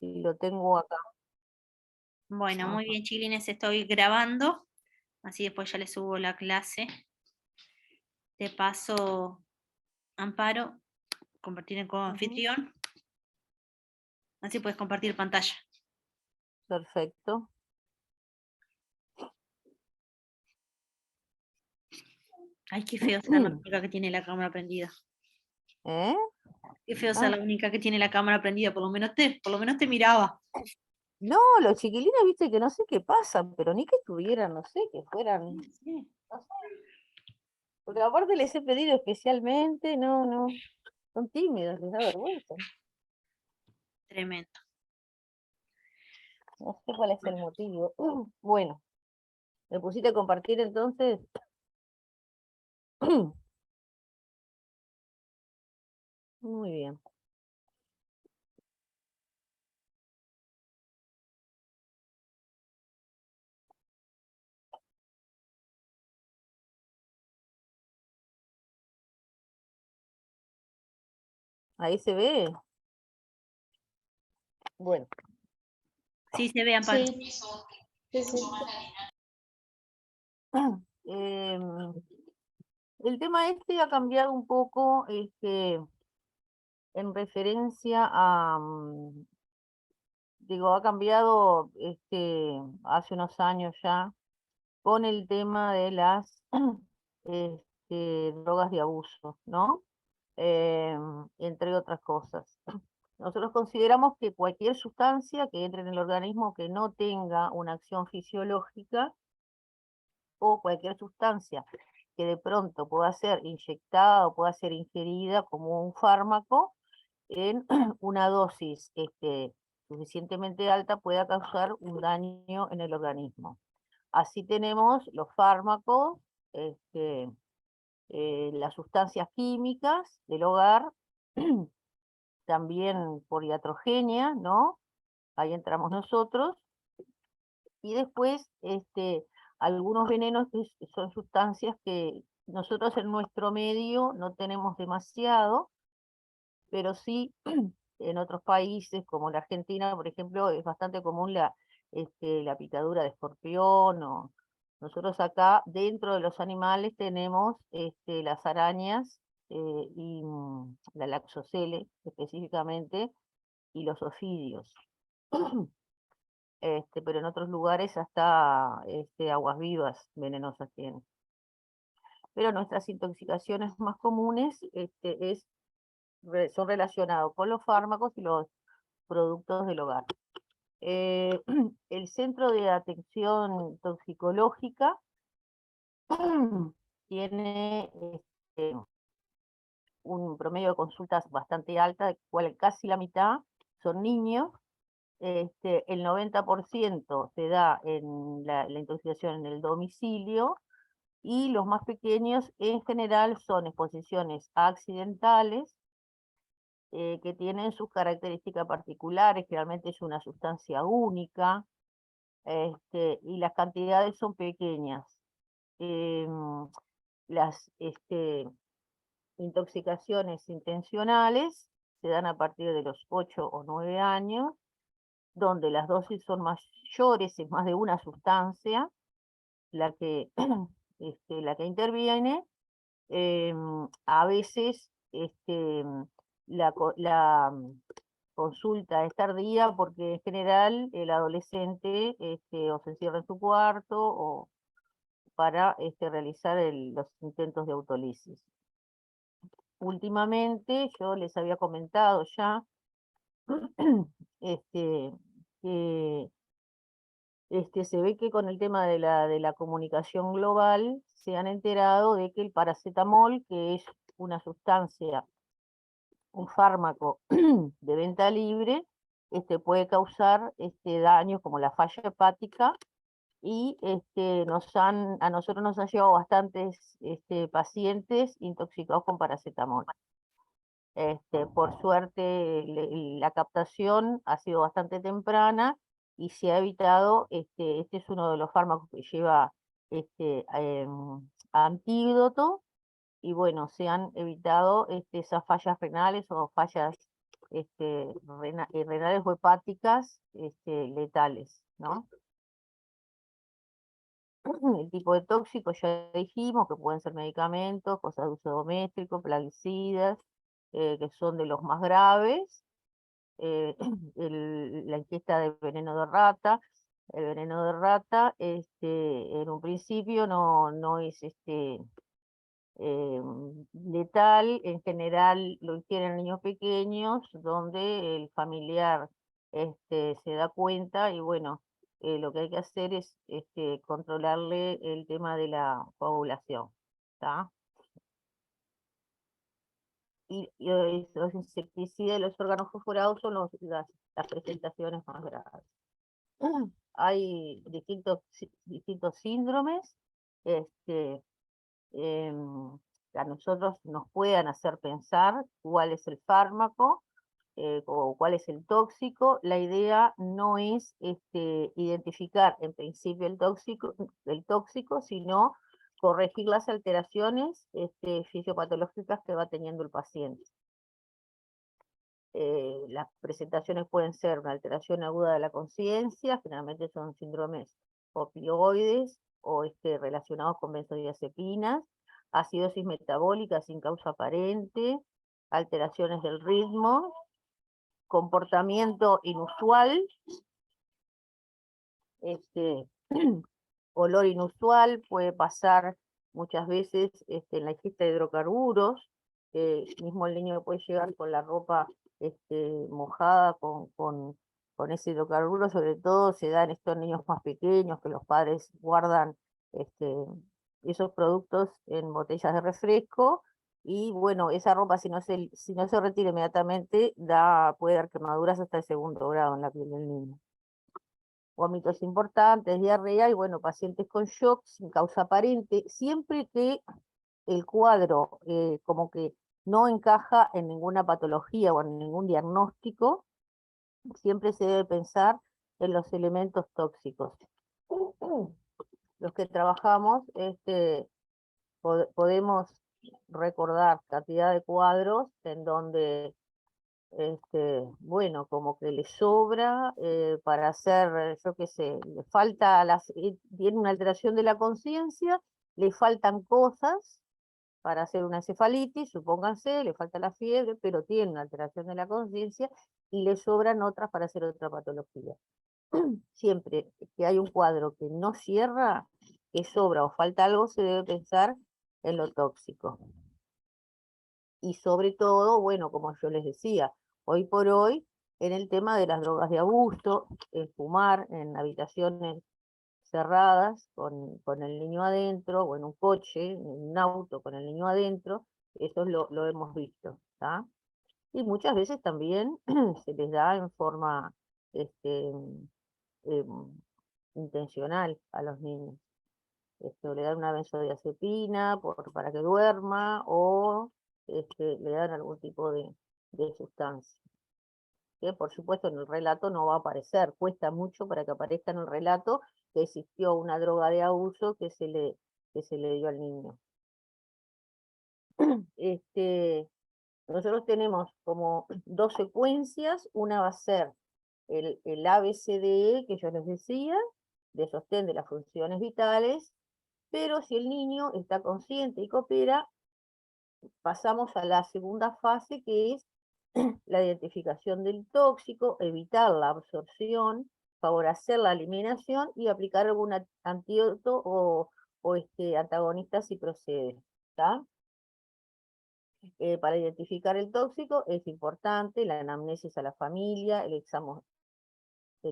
y lo tengo acá. Bueno, muy Ajá. bien, chiquilines, estoy grabando, así después ya les subo la clase. Te paso, Amparo, compartir en Ujú. anfitrión, así puedes compartir pantalla. Perfecto. Ay, qué feo ser la única que tiene la cámara prendida. ¿Eh? Qué feo ser Ah, la única que tiene la cámara prendida, por lo menos te miraba. no, los chiquilines, viste que no sé qué pasa, pero ni que estuvieran, no sé, que fueran, Sí, no sé, porque aparte les he pedido especialmente, no, no, son tímidos, les da vergüenza. tremendo. No sé cuál es el motivo. Bueno, me pusiste a compartir entonces. Muy bien. Ahí se ve. Bueno. Sí, se ve, Amparo. Sí, sí, sí. em, el tema este ha cambiado un poco, en referencia a, digo, ha cambiado, hace unos años ya, con el tema de las, drogas de abuso, ¿no? Entre otras cosas. Nosotros consideramos que cualquier sustancia que entre en el organismo que no tenga una acción fisiológica o cualquier sustancia que de pronto pueda ser inyectada o pueda ser ingerida como un fármaco en una dosis suficientemente alta pueda causar un daño en el organismo. Así tenemos los fármacos, este, las sustancias químicas del hogar, también por iatrogenia, ¿no? Ahí entramos nosotros. Y después, algunos venenos que son sustancias que nosotros en nuestro medio no tenemos demasiado, pero sí en otros países como la Argentina, por ejemplo, es bastante común la picadura de escorpión. O nosotros acá dentro de los animales tenemos las arañas, y la laxocele específicamente, y los ofidios. Pero en otros lugares hasta aguas vivas venenosas tienen. Pero nuestras intoxicaciones más comunes son relacionados con los fármacos y los productos del hogar. Eh, el Centro de Atención Toxicológica tiene un promedio de consultas bastante alta, de cual casi la mitad son niños. El 90% se da en la intoxicación en el domicilio, y los más pequeños en general son exposiciones accidentales, que tienen sus características particulares. Generalmente es una sustancia única, y las cantidades son pequeñas. Em, las intoxicaciones intencionales se dan a partir de los 8 o 9 años, donde las dosis son mayores, es más de una sustancia la que, la que interviene. A veces consulta es tardía porque en general el adolescente o se encierra en su cuarto o para realizar los intentos de autolisis. Últimamente yo les había comentado ya este, que se ve que con el tema de la comunicación global se han enterado de que el paracetamol, que es una sustancia, un fármaco de venta libre, puede causar daños como la falla hepática. Y a nosotros nos han llegado bastantes pacientes intoxicados con paracetamol. Por suerte, la captación ha sido bastante temprana y se ha evitado. Este es uno de los fármacos que lleva antídoto, y bueno, se han evitado esas fallas renales o fallas renales o hepáticas letales, ¿no? El tipo de tóxico ya dijimos que pueden ser medicamentos, cosas de uso doméstico, plaguicidas, que son de los más graves. La ingesta de veneno de rata. El veneno de rata, en un principio no es letal. En general lo tienen niños pequeños, donde el familiar se da cuenta y bueno, lo que hay que hacer es controlarle el tema de la coagulación. ¿Tá? Y los insecticidas y los órganos fosforados son las presentaciones más graves. Hay distintos síndromes em, que a nosotros nos puedan hacer pensar cuál es el fármaco o cuál es el tóxico. La idea no es identificar en principio el tóxico, sino corregir las alteraciones fisiopatológicas que va teniendo el paciente. Las presentaciones pueden ser una alteración aguda de la conciencia, generalmente son síndromes opioides o relacionados con benzodiazepinas, acidosis metabólica sin causa aparente, alteraciones del ritmo, comportamiento inusual, olor inusual. Puede pasar muchas veces en la ingesta de hidrocarburos, mismo el niño puede llegar con la ropa mojada con ese hidrocarburo. Sobre todo se da en estos niños más pequeños, que los padres guardan esos productos en botellas de refresco, y bueno, esa ropa si no se retira inmediatamente, puede dar quemaduras hasta el 2.º grado en la piel del niño. Vómitos importantes, diarrea y bueno, pacientes con shock sin causa aparente, siempre que el cuadro como que no encaja en ninguna patología o en ningún diagnóstico. Siempre se debe pensar en los elementos tóxicos. Los que trabajamos podemos recordar cantidad de cuadros en donde bueno, como que le sobra para hacer, yo qué sé, le falta, tiene una alteración de la conciencia, le faltan cosas para hacer una encefalitis, supónganse, le falta la fiebre, pero tiene una alteración de la conciencia y le sobran otras para hacer otra patología. Siempre que hay un cuadro que no cierra, que sobra o falta algo, se debe pensar en lo tóxico. Y sobre todo, bueno, como yo les decía, hoy por hoy, en el tema de las drogas de abuso, fumar en habitaciones cerradas con el niño adentro, o en un coche, en un auto con el niño adentro, eso lo hemos visto, ¿tá? Y muchas veces también se les da en forma em, intencional a los niños. Le dan una benzodiazepina para que duerma, o le dan algún tipo de sustancia, que por supuesto en el relato no va a aparecer. Cuesta mucho para que aparezca en el relato que existió una droga de abuso que se le dio al niño. Nosotros tenemos como dos secuencias. Una va a ser el ABCDE que yo les decía, de sostén de las funciones vitales, pero si el niño está consciente y coopera, pasamos a la segunda fase, que es la identificación del tóxico, evitar la absorción, favorecer la eliminación y aplicar algún antídoto o antagonista si procede. ¿Tá? Para identificar el tóxico es importante la anamnesis a la familia, el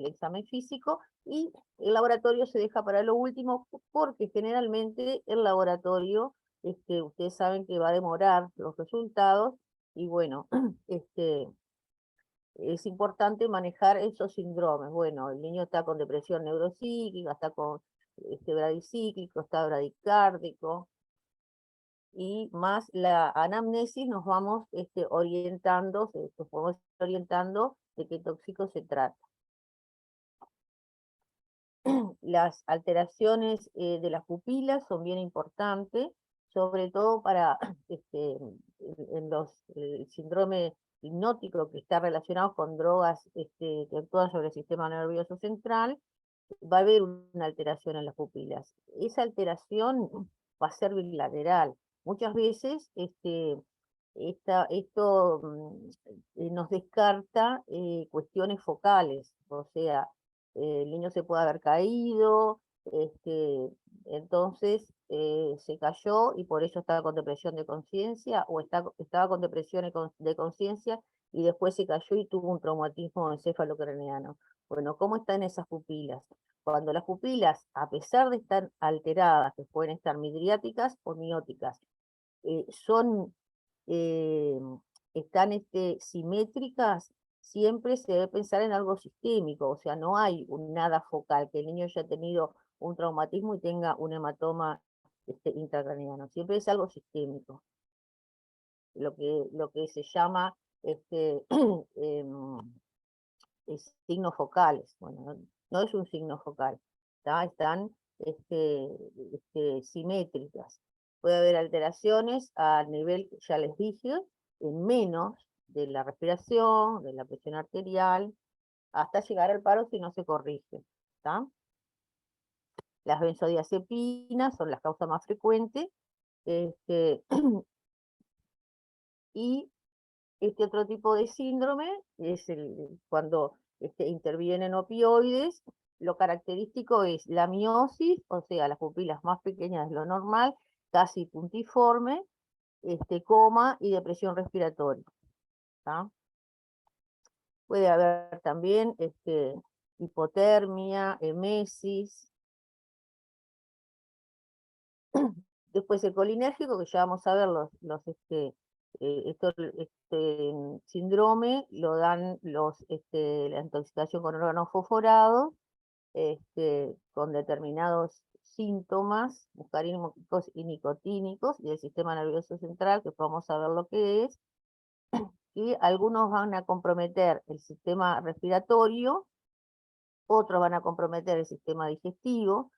examen físico, y el laboratorio se deja para lo último, porque generalmente el laboratorio, ustedes saben que va a demorar los resultados, y bueno, es importante manejar esos síndromes. Bueno, el niño está con depresión neuropsíquica, está con bradicíclico, está bradicárdico, y más la anamnesis nos vamos nos podemos orientando de qué tóxico se trata. Las alteraciones de las pupilas son bien importantes, sobre todo para el síndrome hipnótico que está relacionado con drogas que actúan sobre el sistema nervioso central, va a haber una alteración en las pupilas. Esa alteración va a ser bilateral. Muchas veces esto nos descarta cuestiones focales, o sea, el niño se puede haber caído, entonces se cayó y por eso estaba con depresión de conciencia, o estaba con depresión de conciencia y después se cayó y tuvo un traumatismo encefalocraneano. Bueno, ¿cómo están esas pupilas? Cuando las pupilas, a pesar de estar alteradas, que pueden estar midriáticas o mióticas, son, eh, están simétricas, siempre se debe pensar en algo sistémico, o sea, no hay nada focal, que el niño haya tenido un traumatismo y tenga un hematoma intracraneano, siempre es algo sistémico, lo que se llama em, signos focales. Bueno, no es un signo focal, están simétricas. Puede haber alteraciones a nivel, ya les dije, en menos de la respiración, de la presión arterial, hasta llegar al paro si no se corrige. ¿Está? Las benzodiazepinas son las causas más frecuentes. Y este otro tipo de síndrome es cuando intervienen opioides. Lo característico es la miosis, o sea, las pupilas más pequeñas de lo normal, casi puntiforme, coma y depresión respiratoria. ¿Tá? Puede haber también hipotermia, emesis. Después el colinérgico, que ya vamos a ver síndrome, lo dan la intoxicación con órganos fosforados, con determinados síntomas muscarínicos y nicotínicos y del sistema nervioso central, que vamos a ver lo que es, y algunos van a comprometer el sistema respiratorio, otros van a comprometer el sistema digestivo.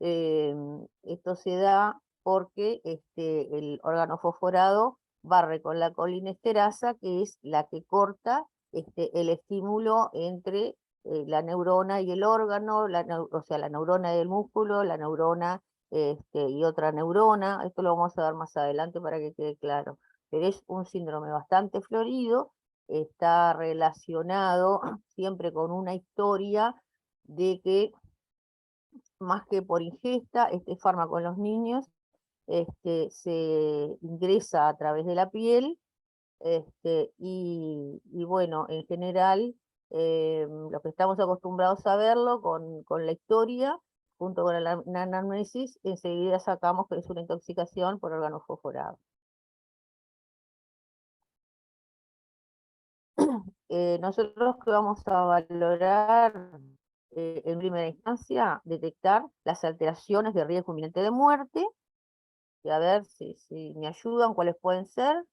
Esto se da porque el órgano fosforado barre con la colinesterasa, que es la que corta el estímulo entre la neurona y el órgano, o sea, la neurona y el músculo, la neurona y otra neurona. Esto lo vamos a ver más adelante para que quede claro. Pero es un síndrome bastante florido, está relacionado siempre con una historia de que más que por ingesta, este fármaco en los niños se ingresa a través de la piel, y bueno, en general, lo que estamos acostumbrados a verlo con la historia, junto con la anamnesis, enseguida sacamos que es una intoxicación por órganos fosforados. Nosotros que vamos a valorar en primera instancia, detectar las alteraciones de riesgo inminente de muerte, y a ver si me ayudan, cuáles pueden ser.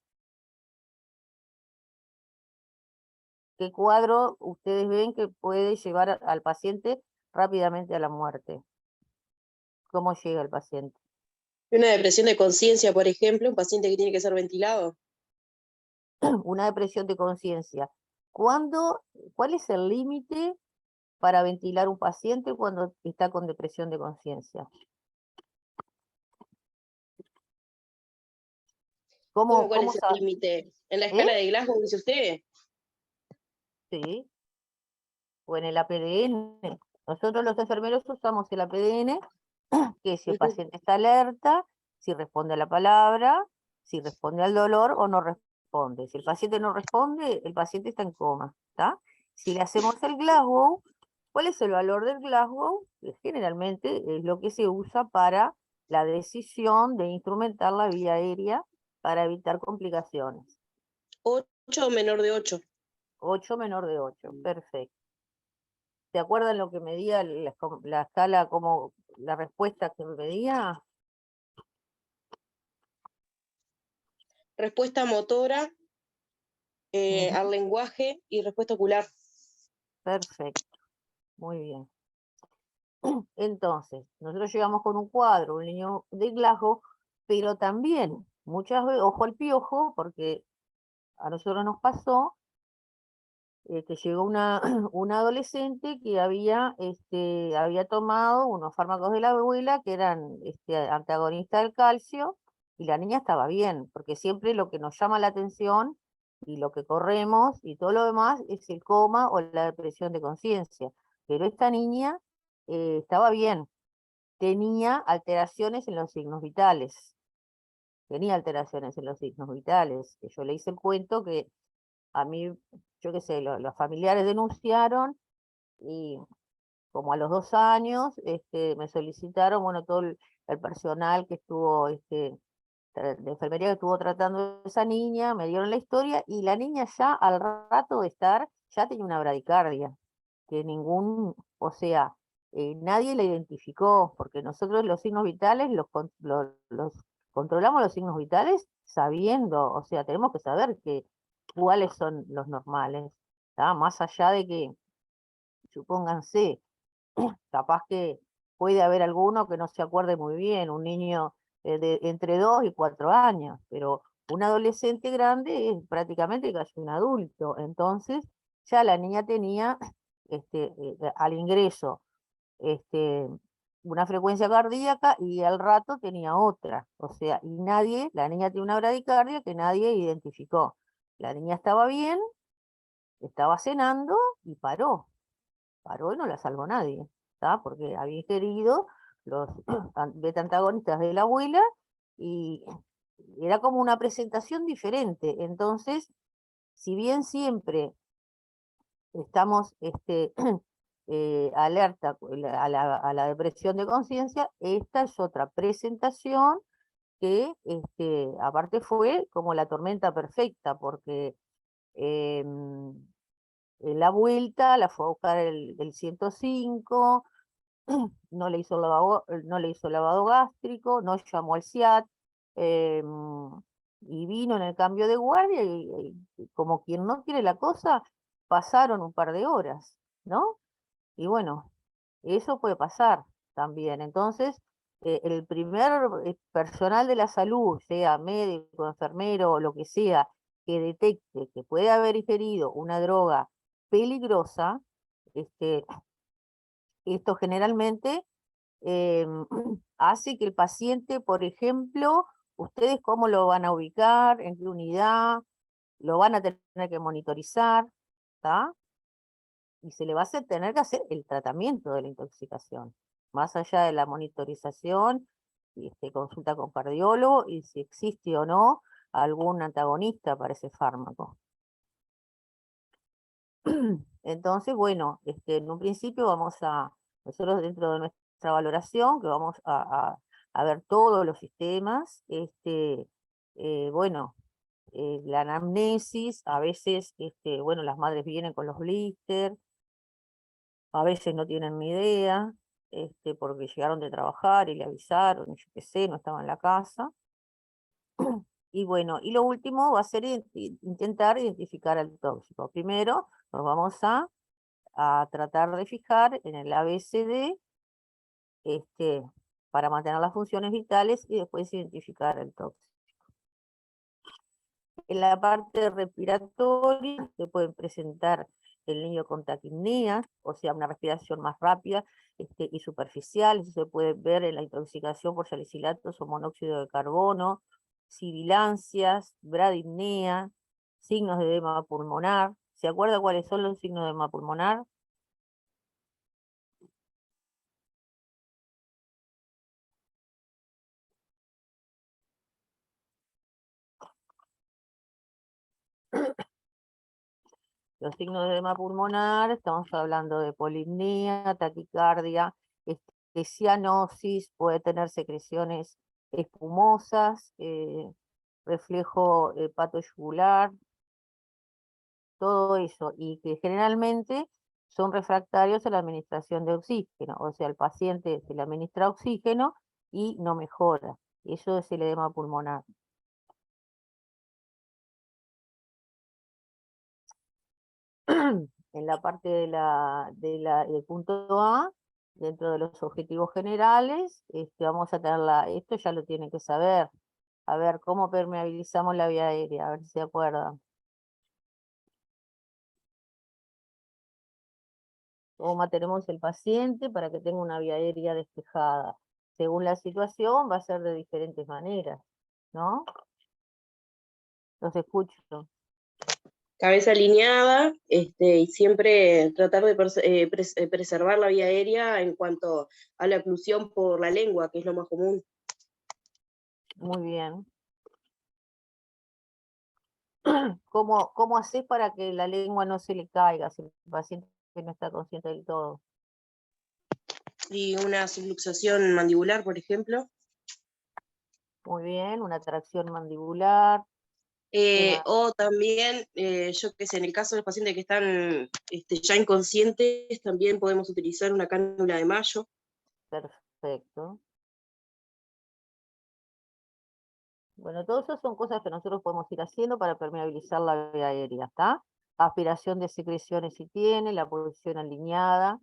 ¿Qué cuadro ustedes ven que puede llevar al paciente rápidamente a la muerte? ¿Cómo llega el paciente? Una depresión de conciencia, por ejemplo, un paciente que tiene que ser ventilado. Una depresión de conciencia. ¿Cuál es el límite para ventilar un paciente cuando está con depresión de conciencia? ¿Cuál ¿Cómo es el sabe? límite? ¿En la escala de Glasgow, dice usted? Sí, o en el APDN. Nosotros los enfermeros usamos el APDN, que si el paciente está alerta, si responde a la palabra, si responde al dolor o no responde. Si el paciente no responde, el paciente está en coma, ¿está? Si le hacemos el Glasgow, ¿cuál es el valor del Glasgow? Generalmente es lo que se usa para la decisión de instrumentar la vía aérea para evitar complicaciones. 8 o menor de 8. 8 menor de 8, perfecto. ¿Se acuerdan lo que medía la escala, como la respuesta que medía? Respuesta motora, al lenguaje y respuesta ocular. Perfecto, muy bien. Entonces, nosotros llegamos con un cuadro, un niño de Glasgow, pero también, muchas veces, ojo al piojo, porque a nosotros nos pasó que llegó una, una adolescente que había tomado unos fármacos de la abuela que eran antagonistas del calcio, y la niña estaba bien, porque siempre lo que nos llama la atención y lo que corremos y todo lo demás es el coma o la depresión de conciencia. Pero esta niña estaba bien, tenía alteraciones en los signos vitales, tenía alteraciones en los signos vitales. Que Yo le hice el cuento que a mí, yo qué sé, los familiares denunciaron y como a los 2 años me solicitaron, bueno, todo el personal que estuvo, de enfermería que estuvo tratando a esa niña, me dieron la historia y la niña ya al rato de estar, ya tenía una bradicardia, que o sea, nadie la identificó, porque nosotros los signos vitales los controlamos los signos vitales sabiendo, o sea, tenemos que saber cuáles son los normales, ¿tá? Más allá de que, supónganse, capaz que puede haber alguno que no se acuerde muy bien, un niño de entre 2 y 4 años, pero un adolescente grande es prácticamente casi un adulto. Entonces, ya la niña tenía al ingreso este, una frecuencia cardíaca y al rato tenía otra. O sea, y la niña tiene una bradicardia que nadie identificó. La niña estaba bien, estaba cenando y paró y no la salvó nadie, ¿tá? Porque había ingerido los beta antagonistas de la abuela y era como una presentación diferente. Entonces, si bien siempre estamos alerta a la depresión de conciencia, esta es otra presentación que aparte fue como la tormenta perfecta, porque em, en la vuelta la fue a buscar el 105, no le hizo lavado gástrico, no llamó al SIAT, y vino en el cambio de guardia y como quien no quiere la cosa, pasaron un par de horas, ¿no? Y bueno, eso puede pasar también. Entonces, el primer personal de la salud, sea médico, enfermero o lo que sea, que detecte que puede haber ingerido una droga peligrosa, este, esto generalmente hace que el paciente, por ejemplo, ustedes cómo lo van a ubicar, en qué unidad, lo van a tener que monitorizar, ¿está? Y se le va a tener que hacer el tratamiento de la intoxicación, más allá de la monitorización, consulta con cardiólogo y si existe o no algún antagonista para ese fármaco. Entonces, bueno, en un principio nosotros dentro de nuestra valoración, que vamos a ver todos los sistemas, bueno, la anamnesis, a veces, bueno, las madres vienen con los blisters, a veces no tienen ni idea, porque llegaron de trabajar y le avisaron, yo qué sé, no estaba en la casa. Y bueno, y lo último va a ser intentar identificar al tóxico. Primero nos vamos a tratar de fijar en el ABCD, para mantener las funciones vitales y después identificar el tóxico. En la parte respiratoria se pueden presentar el niño con taquipnea, o sea, una respiración más rápida y superficial. Eso se puede ver en la intoxicación por salicilatos o monóxido de carbono, sibilancias, bradipnea, signos de edema pulmonar. ¿Se acuerda cuáles son los signos de edema pulmonar? Los signos de edema pulmonar, estamos hablando de polipnea, taquicardia, cianosis, puede tener secreciones espumosas, reflejo hepatoyugular, todo eso, y que generalmente son refractarios a la administración de oxígeno, o sea, al paciente se le administra oxígeno y no mejora. Eso es el edema pulmonar. En la parte del punto A, dentro de los objetivos generales, vamos a tener esto ya lo tienen que saber. A ver, ¿cómo permeabilizamos la vía aérea? A ver si se acuerdan. cómo mantenemos el paciente para que tenga una vía aérea despejada. Según la situación va a ser de diferentes maneras, ¿no? Los escucho. Cabeza alineada, y siempre tratar de preservar la vía aérea en cuanto a la oclusión por la lengua, que es lo más común. Muy bien. ¿Cómo haces para que la lengua no se le caiga si el paciente no está consciente del todo? Y una subluxación mandibular, por ejemplo. Muy bien, una tracción mandibular. O también, yo qué sé, en el caso de los pacientes que están ya inconscientes, también podemos utilizar una cánula de Mayo. Perfecto. Bueno, todo eso son cosas que nosotros podemos ir haciendo para permeabilizar la vía aérea, ¿está? Aspiración de secreciones si tiene, la posición alineada,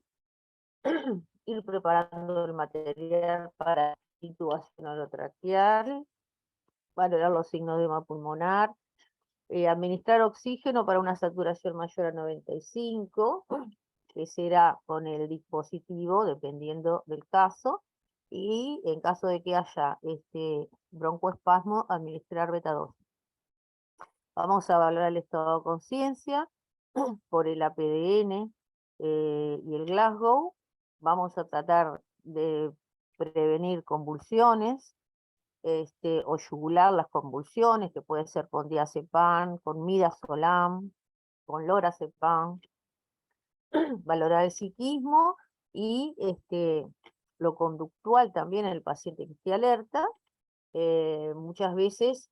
ir preparando el material para intubación orotraqueal, valorar los signos de edema pulmonar, administrar oxígeno para una saturación mayor a 95, que será con el dispositivo, dependiendo del caso, y en caso de que haya broncoespasmo, administrar beta 2. Vamos a valorar el estado de conciencia por el APDN y el Glasgow. Vamos a tratar de prevenir convulsiones o yugular las convulsiones, que puede ser con diazepam, con midazolam, con lorazepam. Valorar el psiquismo y lo conductual también en el paciente que esté alerta. Muchas veces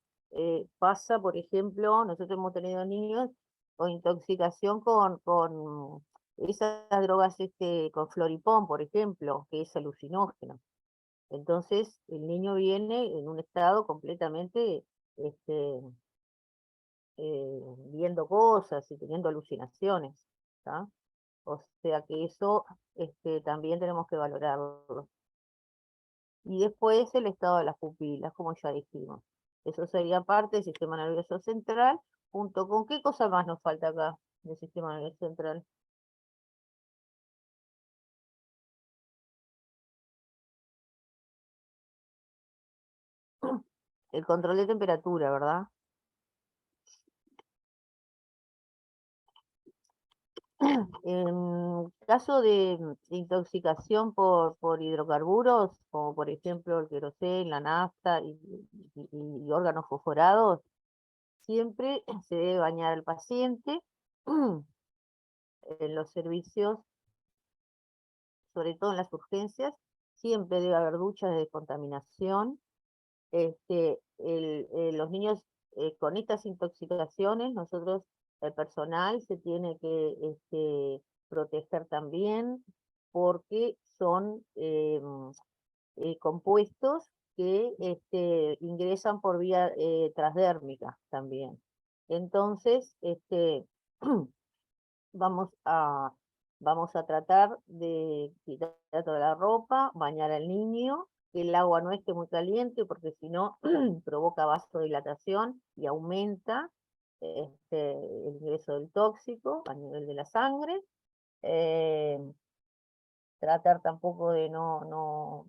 pasa, por ejemplo, nosotros hemos tenido niños con intoxicación con esas drogas, con floripón, por ejemplo, que es alucinógeno. Entonces, el niño viene en un estado completamente viendo cosas y teniendo alucinaciones, ¿tá? O sea que eso también tenemos que valorarlo. Y después el estado de las pupilas, como ya dijimos. Eso sería parte del sistema nervioso central, junto con qué cosa más nos falta acá del sistema nervioso central. El control de temperatura, ¿verdad? En caso de intoxicación por hidrocarburos, como por ejemplo el queroseno, la nafta y órganos fosforados, siempre se debe bañar al paciente en los servicios, sobre todo en las urgencias, siempre debe haber duchas de descontaminación. Los niños con estas intoxicaciones, nosotros, el personal se tiene que proteger también porque son compuestos que ingresan por vía transdérmica también. Entonces, vamos a tratar de quitar toda la ropa, bañar al niño, que el agua no esté muy caliente porque si no provoca vasodilatación y aumenta el ingreso del tóxico a nivel de la sangre. Tratar tampoco de no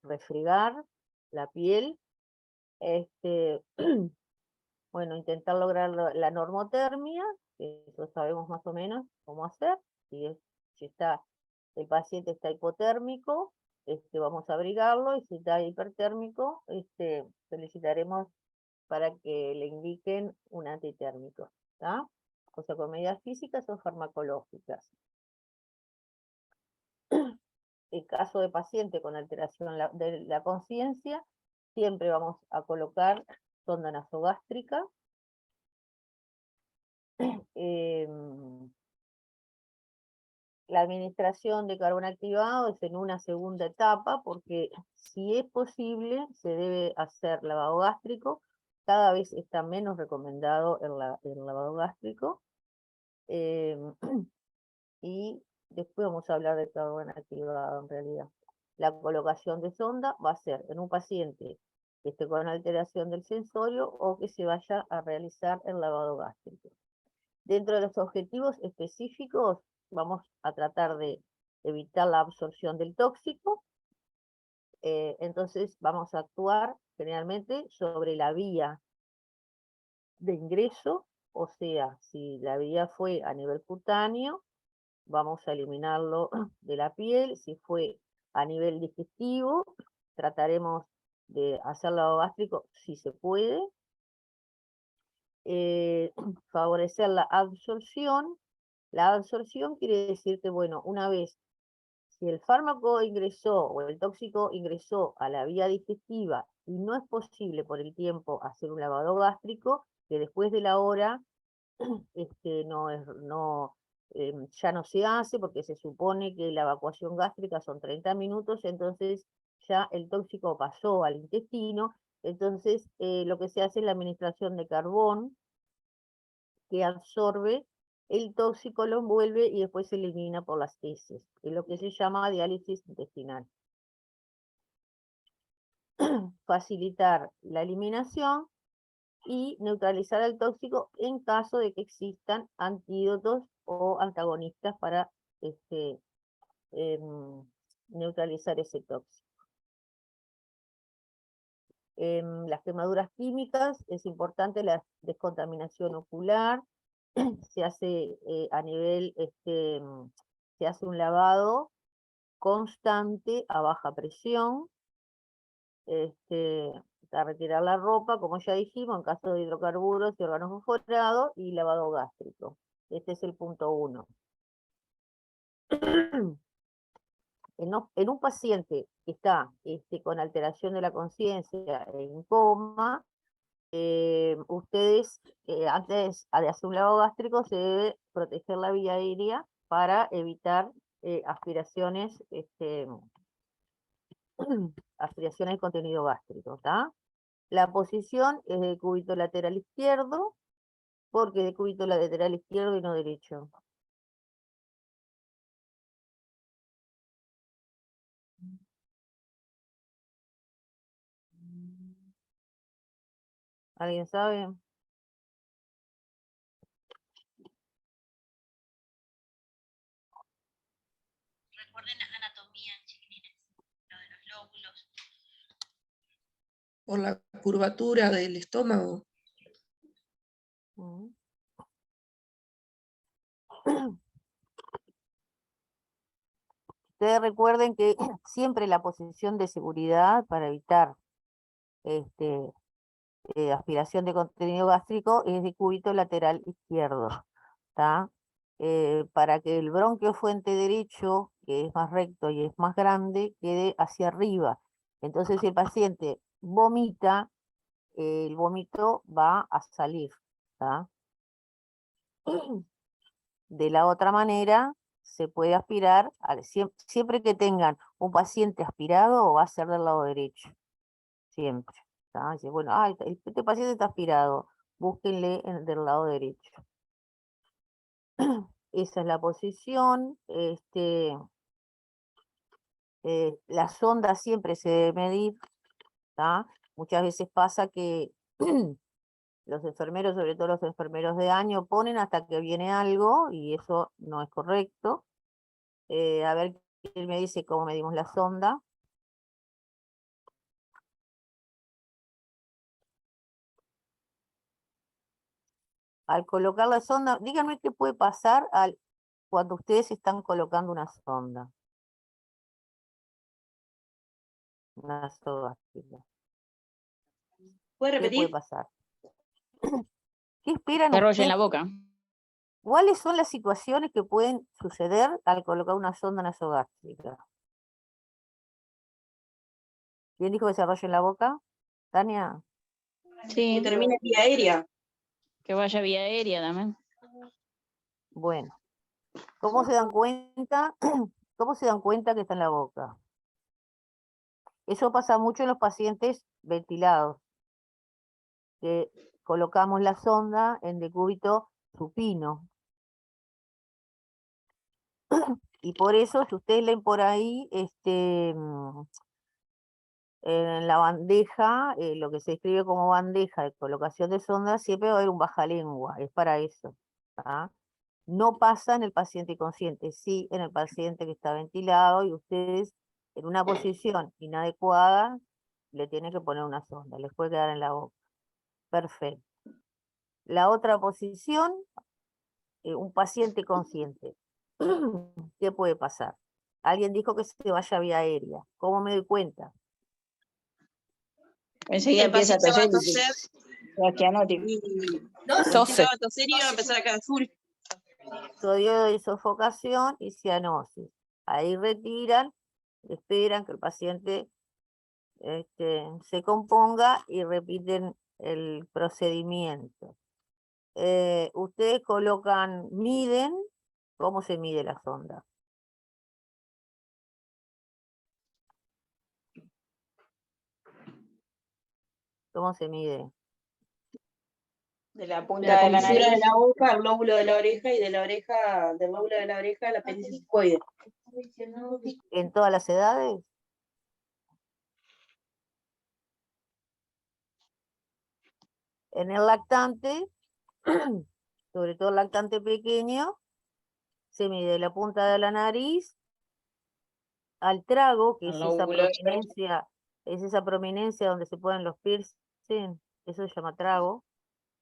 refregar la piel. Bueno, intentar lograr la normotermia, que eso sabemos más o menos cómo hacer. Si el paciente está hipotérmico, vamos a abrigarlo, y si está hipertérmico, solicitaremos para que le indiquen un antitérmico, ¿tá? O sea, con medidas físicas o farmacológicas. En caso de paciente con alteración de la conciencia, siempre vamos a colocar sonda nasogástrica. La administración de carbón activado es en una segunda etapa, porque si es posible se debe hacer lavado gástrico. Cada vez está menos recomendado el lavado gástrico. Y después vamos a hablar de carbón activado en realidad. La colocación de sonda va a ser en un paciente que esté con alteración del sensorio o que se vaya a realizar el lavado gástrico. Dentro de los objetivos específicos, vamos a tratar de evitar la absorción del tóxico. Entonces vamos a actuar generalmente sobre la vía de ingreso, o sea, si la vía fue a nivel cutáneo, vamos a eliminarlo de la piel. Si fue a nivel digestivo, trataremos de hacer lavado gástrico si se puede. Favorecer la absorción. La absorción quiere decir que, bueno, una vez, si el fármaco ingresó o el tóxico ingresó a la vía digestiva y no es posible por el tiempo hacer un lavado gástrico, que después de la hora ya no se hace, porque se supone que la evacuación gástrica son 30 minutos, entonces ya el tóxico pasó al intestino. Entonces lo que se hace es la administración de carbón, que absorbe el tóxico, lo envuelve y después se elimina por las heces, es lo que se llama diálisis intestinal. Facilitar la eliminación y neutralizar el tóxico en caso de que existan antídotos o antagonistas para neutralizar ese tóxico. Las quemaduras químicas, es importante la descontaminación ocular. Se hace a nivel, se hace un lavado constante a baja presión, para retirar la ropa, como ya dijimos, en caso de hidrocarburos y órganos fosforados, y lavado gástrico. Este es el punto 1. En un paciente que está con alteración de la conciencia en coma, ustedes, antes de hacer un lavado gástrico, se debe proteger la vía aérea para evitar aspiraciones, aspiraciones de contenido gástrico, ¿está? La posición es de cúbito lateral izquierdo, porque de cúbito lateral izquierdo y no derecho. ¿Alguien sabe? Recuerden anatomía, chiquilines, lo de los lóbulos. Por la curvatura del estómago. Ustedes recuerden que siempre la posición de seguridad para evitar aspiración de contenido gástrico es de cúbito lateral izquierdo, ¿tá? Para que el bronquio fuente derecho, que es más recto y es más grande, quede hacia arriba. Entonces, si el paciente vomita, el vómito va a salir, ¿tá? De la otra manera, se puede aspirar, siempre que tengan un paciente aspirado, va a ser del lado derecho, siempre. Dice, bueno, este paciente está aspirado, búsquenle del lado derecho. Esa es la posición. La sonda siempre se debe medir, ¿tá? Muchas veces pasa que los enfermeros, sobre todo los enfermeros de año, ponen hasta que viene algo y eso no es correcto. A ver, ¿quién me dice cómo medimos la sonda? Al colocar la sonda, díganme qué puede pasar cuando ustedes están colocando una sonda. Una soga. ¿Puede ¿Qué puede repetir? pasar? ¿Qué esperan Desarrollo en ustedes? la boca. ¿Cuáles son las situaciones que pueden suceder al colocar una sonda nasogástrica? ¿Quién dijo desarrollo en la boca? ¿Tania? Que Sí, termine vía aérea. que vaya vía aérea también. Bueno, ¿cómo se dan cuenta? ¿Cómo se dan cuenta que está en la boca? Eso pasa mucho en los pacientes ventilados, que colocamos la sonda en decúbito supino. Y por eso, si ustedes leen por ahí, en la bandeja, lo que se escribe como bandeja de colocación de sonda, siempre va a haber un bajalengua, es para eso. ¿tá? No pasa en el paciente consciente, sí en el paciente que está ventilado y ustedes en una posición inadecuada le tienen que poner una sonda, les puede quedar en la boca. Perfecto. La otra posición, un paciente consciente. ¿Qué puede pasar? Alguien dijo que se vaya vía aérea. ¿Cómo me doy cuenta? Enseguida El empieza a paciente va toser a toser y cianótico. y Tose. va a toser y va a empezar a quedar azul. Sodio de sofocación y cianosis. Ahí retiran, esperan que el paciente se componga y repiten el procedimiento. Ustedes miden, ¿cómo se mide la sonda? ¿Cómo se mide? De la La punta de la comisura de nariz. la boca al lóbulo de la oreja y de la oreja, del lóbulo de la oreja al apéndice cifoide. ¿En todas las edades? En el lactante, sobre todo el lactante pequeño, se mide la punta de la nariz al trago, que Al es esa lóbulo. prominencia donde se ponen los piercing, eso se llama trago,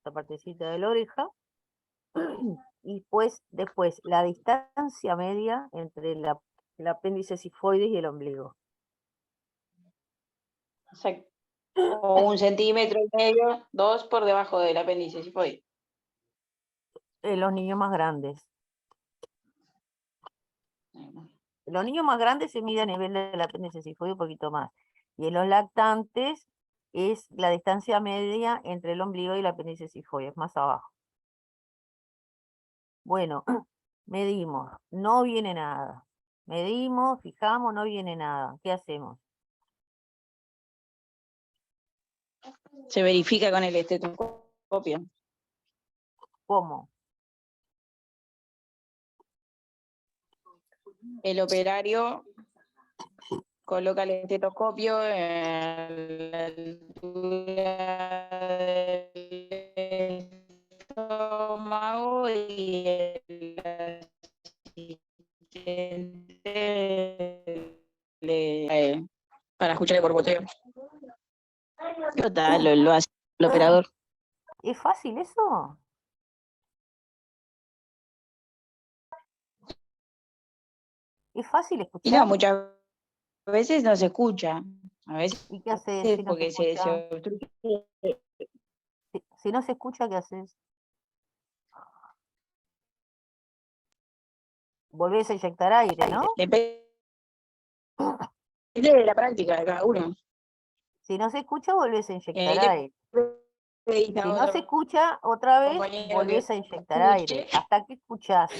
esa partecita de la oreja. Y pues después la distancia media entre el apéndice cifoides y el ombligo. Exacto. O 1,5 centímetros, 2 por debajo del apéndice cifoide. Los niños más grandes. Los niños más grandes se mide a nivel del apéndice cifoide un poquito más. Y en los lactantes es la distancia media entre el ombligo y el apéndice cifoide, más abajo. Bueno, medimos, no viene nada. Medimos, fijamos, no viene nada. ¿Qué hacemos? Se verifica con el estetoscopio. ¿Cómo? El operario coloca el estetoscopio en la altura del estómago y el asistente para escuchar el borboteo. Total, lo hace el operador. ¿Es fácil eso? ¿Es fácil Y escuchar? no, muchas veces no se escucha. A veces ¿Y qué haces si no se porque se escucha? obstruye. Si no se escucha, ¿qué haces? Volvés a inyectar aire, ¿no? Depende de la práctica de cada uno. Si no se escucha, volvés a inyectar Ahí aire. pedís Si a no se otro escucha, otra vez compañero volvés que a inyectar aire. escuche. ¿Hasta que escuchás?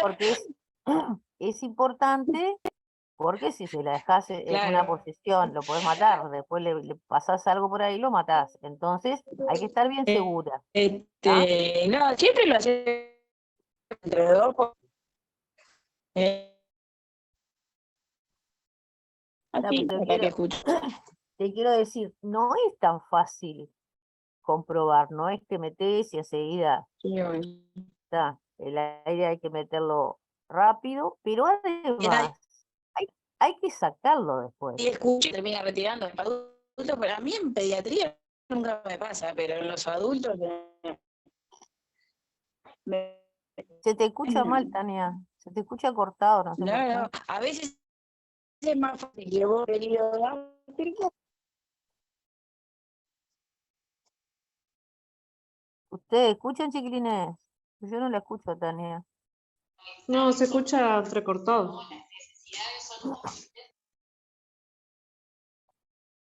Porque es importante, porque si se la dejás en una Claro. posición, lo podés matar. Después le pasás algo por ahí, lo matás. Entonces, hay que estar bien segura. ¿Tá? No, siempre lo hace entre dos. Así, Te hasta que escuche. te quiero decir, no es tan fácil comprobar, no es que metés y enseguida Sí, obvio. está. El aire hay que meterlo rápido, pero además hay que sacarlo después. Y escucha y termina retirando en adultos, pero a mí en pediatría nunca me pasa, pero en los adultos Se te escucha mal, Tania. Se te escucha cortado, no sé por qué. no, a veces es más fácil que vos periodo gástrico. ¿Ustedes escuchan, chiquilines? Yo no la escucho, Tania. No, se escucha entrecortado.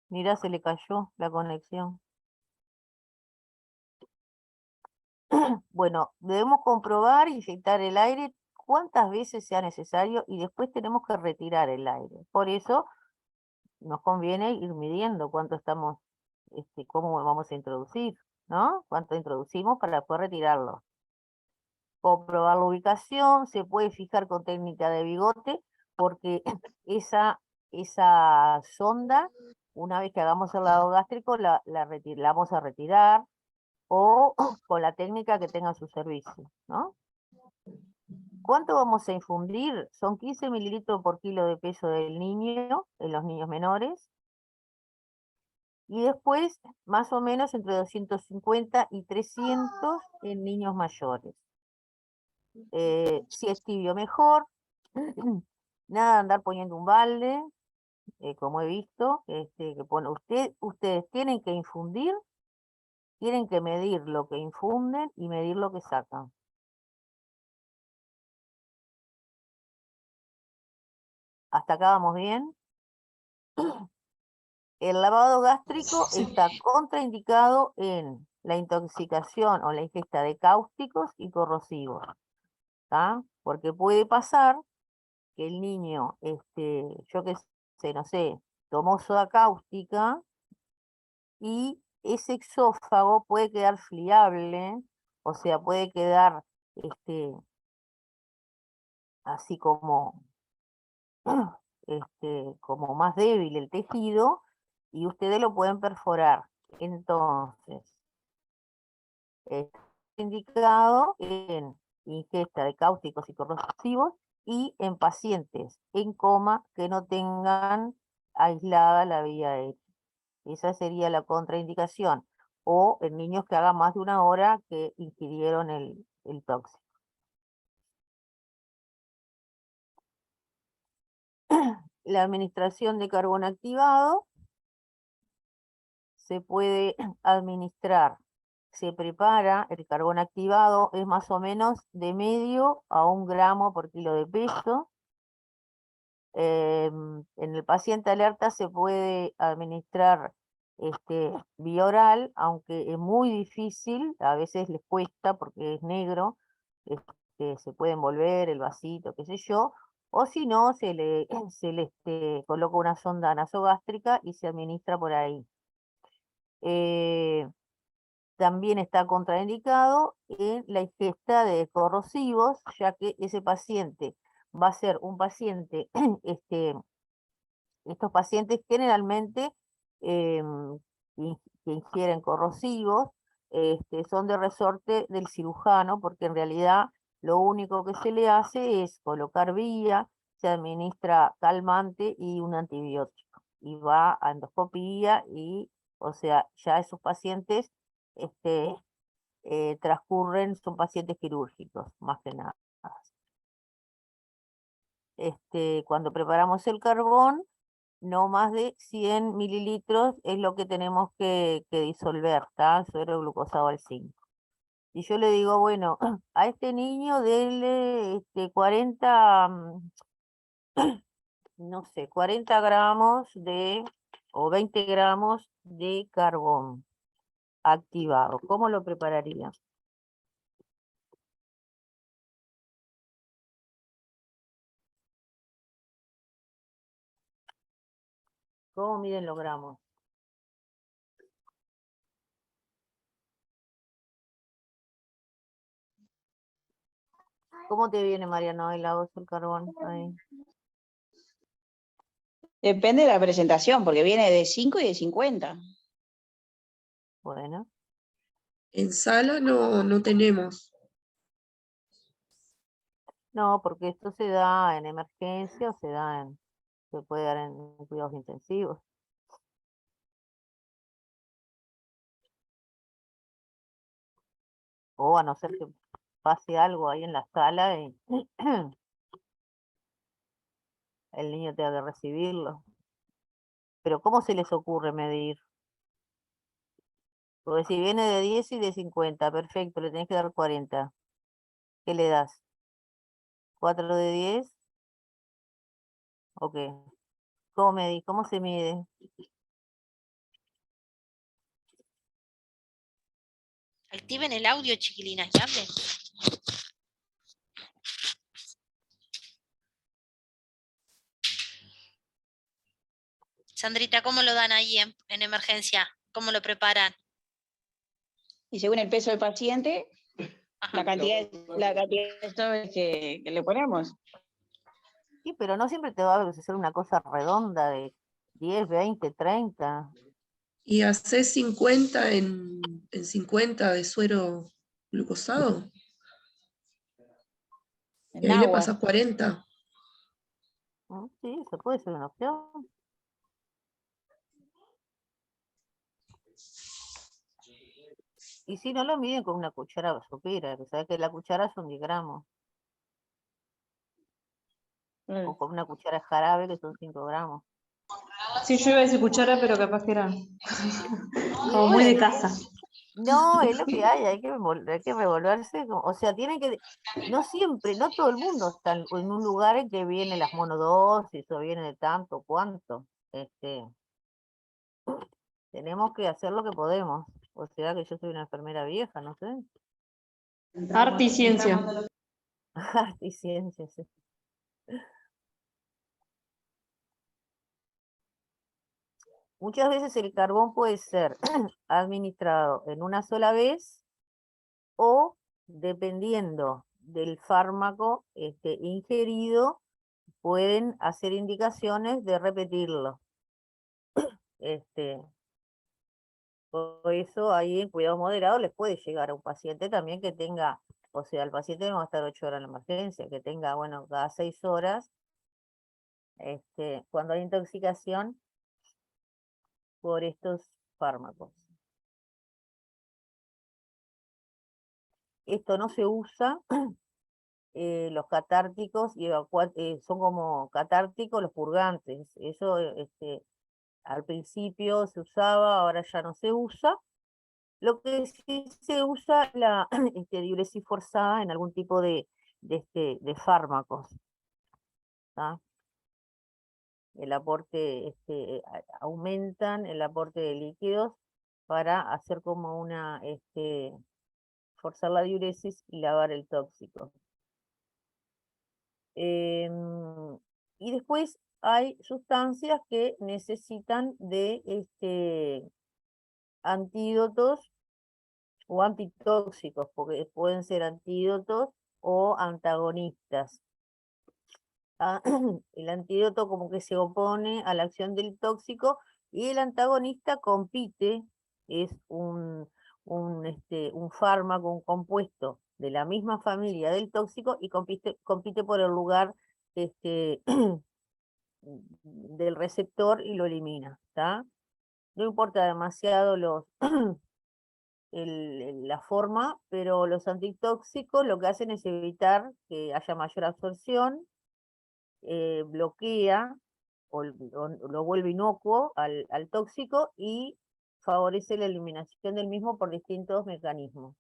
Mirá, se le cayó la conexión. Bueno, debemos comprobar, inyectar el aire cuantas veces sea necesario y después tenemos que retirar el aire. Por eso nos conviene ir midiendo cuánto estamos, cómo vamos a introducir, ¿no? Cuánto introducimos para después retirarlo. Comprobar la ubicación, se puede fijar con técnica de bigote, porque esa sonda, una vez que hagamos el lado gástrico, la vamos a retirar. o con la técnica que tenga a su servicio, ¿no? ¿Cuánto vamos a infundir? Son 15 mililitros por kilo de peso del niño, en los niños menores. Y después, más o menos, entre 250 y 300 en niños mayores. Si es tibio, mejor. Nada de andar poniendo un balde, como he visto, que pone ustedes tienen que infundir, tienen que medir lo que infunden y medir lo que sacan. ¿Hasta acá vamos bien? El lavado gástrico está contraindicado en la intoxicación o la ingesta de cáusticos y corrosivos, ¿tá? Porque puede pasar que el niño, yo qué sé, no sé, tomó soda cáustica y ese exófago puede quedar friable, o sea, puede quedar así como, como más débil el tejido y ustedes lo pueden perforar. Entonces, está indicado en ingesta de cáusticos y corrosivos y en pacientes en coma que no tengan aislada la vía aérea. Esa sería la contraindicación. O en niños que hagan más de 1 hora que ingirieron el tóxico. La administración de carbón activado se puede administrar. Se prepara el carbón activado, es más o menos de medio a 1 gramo por kilo de peso. En el paciente alerta se puede administrar vía oral, aunque es muy difícil, a veces les cuesta porque es negro, se puede envolver el vasito, qué sé yo, o si no, se le coloca una sonda nasogástrica y se administra por ahí. También está contraindicado en la ingesta de corrosivos, ya que ese paciente va a ser un paciente, estos pacientes generalmente que ingieren corrosivos son de resorte del cirujano, porque en realidad lo único que se le hace es colocar vía, se administra calmante y un antibiótico, y va a endoscopía y, o sea, ya esos pacientes transcurren, son pacientes quirúrgicos, más que nada. Cuando preparamos el carbón, no más de 100 mililitros es lo que tenemos que disolver, ¿está? Suero glucosado al 5. Y yo le digo, bueno, a este niño denle 40, no sé, 40 gramos o 20 gramos de carbón activado. ¿Cómo lo prepararía? ¿Cómo miden los gramos? ¿Cómo te viene, Mariano, la voz del carbón? Ahí. Depende de la presentación, porque viene de 5 y de 50. Bueno. En sala no tenemos. No, porque esto se da en emergencia o se puede dar en cuidados intensivos. O a no ser que pase algo ahí en la sala y el niño tenga que recibirlo. Pero ¿cómo se les ocurre medir? Porque si viene de 10 y de 50, perfecto, le tenés que dar 40. ¿Qué le das? ¿4 de 10? Ok. ¿Cómo medís? ¿Cómo se mide? Activen el audio, chiquilinas, y hablen. Sandrita, ¿cómo lo dan ahí en emergencia? ¿Cómo lo preparan? Y según el peso del paciente, Ajá. la cantidad de esto que le ponemos. Sí, pero no siempre te va a hacer una cosa redonda de 10, 20, 30. ¿Y haces 50 en 50 de suero glucosado? En Y ahí le agua. pasas 40. Sí, se puede ser una opción. Y si no lo miden con una cuchara sopera, que sabes que la cuchara son 10 gramos, o con una cuchara de jarabe que son 5 gramos. Sí, yo iba a decir cuchara, pero capaz que era Y como muy de bueno, casa. no, es lo que hay que hay que revolverse, o sea, tienen que, no siempre, no todo el mundo está en un lugar en que vienen las monodosis o viene de tanto, cuánto. Tenemos que hacer lo que podemos. O sea que yo soy una enfermera vieja, no sé. Arte y ciencia. Arte y ciencia, sí. Muchas veces el carbón puede ser administrado en una sola vez o, dependiendo del fármaco ingerido, pueden hacer indicaciones de repetirlo. Por eso ahí en cuidados moderados les puede llegar a un paciente también que tenga, o sea, el paciente no va a estar 8 horas en la emergencia, que tenga, bueno, cada 6 horas, cuando hay intoxicación por estos fármacos. Esto no se usa, los catárticos son como catárticos los purgantes. Eso al principio se usaba, ahora ya no se usa. Lo que sí se usa la diuresis forzada en algún tipo de fármacos. ¿Tá? El aporte, aumentan el aporte de líquidos para hacer como una, forzar la diuresis y lavar el tóxico. Y después hay sustancias que necesitan de antídotos o antitóxicos, porque pueden ser antídotos o antagonistas. El antídoto como que se opone a la acción del tóxico y el antagonista compite, es un fármaco, un compuesto de la misma familia del tóxico y compite por el lugar del receptor y lo elimina, ¿tá? No importa demasiado la forma, pero los antitóxicos lo que hacen es evitar que haya mayor absorción, bloquea o lo vuelve inocuo al tóxico y favorece la eliminación del mismo por distintos mecanismos.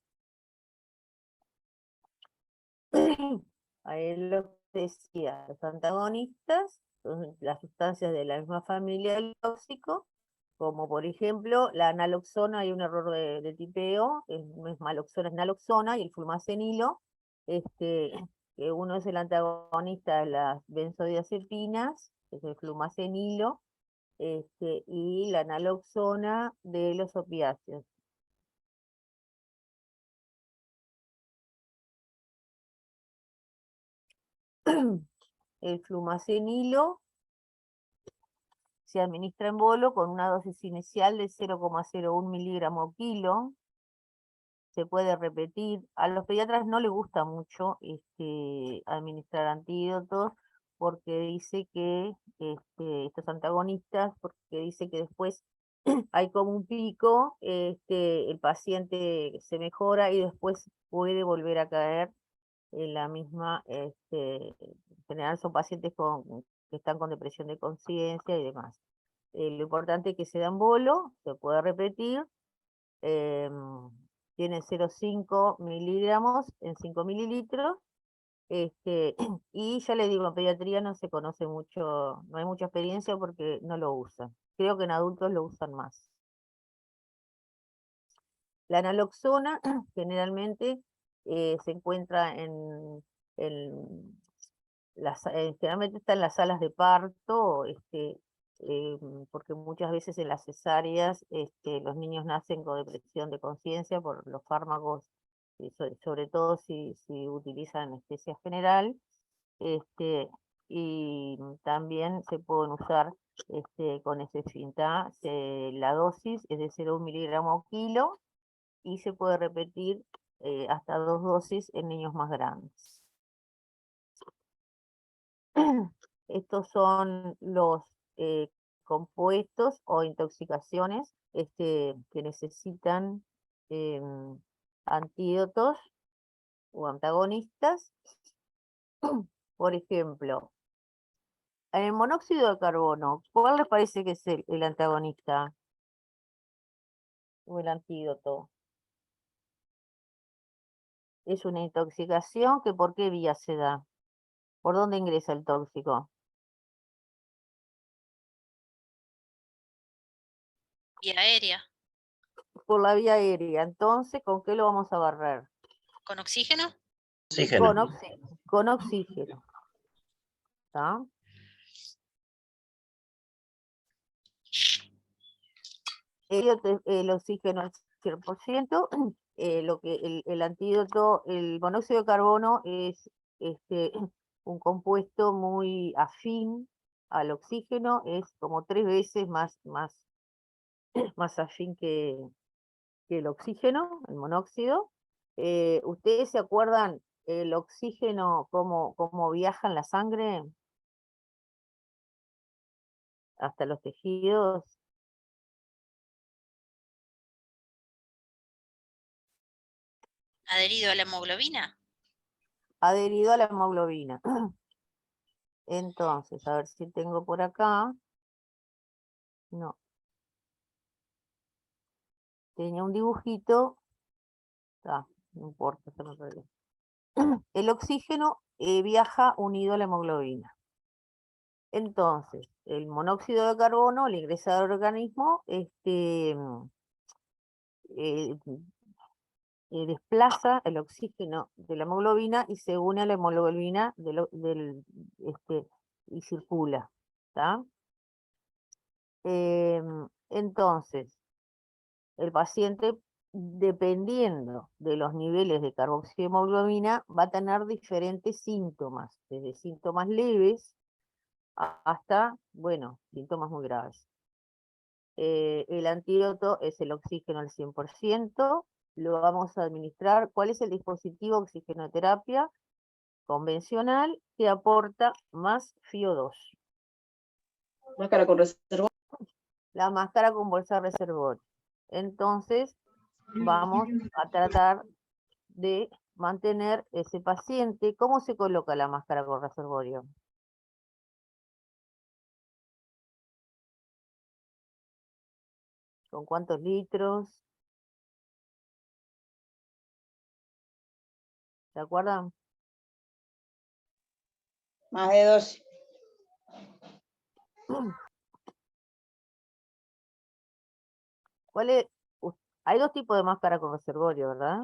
Ahí lo que decía, los antagonistas son las sustancias de la misma familia del tóxico, como por ejemplo la naloxona, hay un error de tipeo, no es maloxona, es naloxona, y el flumacenilo, que uno es el antagonista de las benzodiazepinas, que es el flumacenilo, y la naloxona de los opiáceos. El flumacenilo se administra en bolo con una dosis inicial de 0,01 miligramo kilo. Se puede repetir. A los pediatras no les gusta mucho administrar antídotos porque dice que estos antagonistas, porque dice que después hay como un pico, el paciente se mejora y después puede volver a caer en la misma, en general son pacientes que están con depresión de conciencia y demás. Lo importante es que se dan bolo, se puede repetir, tiene 0,5 miligramos en 5 mililitros, y ya les digo, en pediatría no se conoce mucho, no hay mucha experiencia porque no lo usan. Creo que en adultos lo usan más. La naloxona generalmente se encuentra generalmente está en las salas de parto, porque muchas veces en las cesáreas los niños nacen con depresión de conciencia por los fármacos, sobre todo si utilizan anestesia general, y también se pueden usar con ese fin, ¿tá? La dosis es de 0,1 miligramo kilo y se puede repetir hasta 2 dosis en niños más grandes. Estos son los compuestos o intoxicaciones que necesitan antídotos o antagonistas. Por ejemplo, en el monóxido de carbono, ¿cuál les parece que es el antagonista o el antídoto? Es una intoxicación que ¿por qué vía se da? ¿Por dónde ingresa el tóxico? Vía aérea. Por la vía aérea. Entonces, ¿con qué lo vamos a barrer? ¿Con oxígeno? Oxígeno. Con oxígeno. ¿Tá? El oxígeno al 100%, el antídoto, el monóxido de carbono es un compuesto muy afín al oxígeno, es como 3 veces más afín que el oxígeno, el monóxido. ¿Ustedes se acuerdan el oxígeno, cómo viaja en la sangre hasta los tejidos? ¿Adherido a la hemoglobina? Adherido a la hemoglobina. Entonces, a ver si tengo por acá. No. Tenía un dibujito. No importa, se me perdió. El oxígeno viaja unido a la hemoglobina. Entonces, el monóxido de carbono, al ingresar al organismo, desplaza el oxígeno de la hemoglobina y se une a la hemoglobina y circula. ¿Tá? Entonces, el paciente, dependiendo de los niveles de carboxihemoglobina, va a tener diferentes síntomas, desde síntomas leves hasta, bueno, síntomas muy graves. El antídoto es el oxígeno al 100%, lo vamos a administrar. ¿Cuál es el dispositivo oxigenoterapia convencional que aporta más FiO2? Máscara con reservorio. La máscara con bolsa reservorio. Entonces, vamos a tratar de mantener ese paciente. ¿Cómo se coloca la máscara con reservorio? ¿Con cuántos litros? ¿Se acuerdan? Más de 12. ¿Cuál es? Hay 2 tipos de máscara con reservorio, ¿verdad?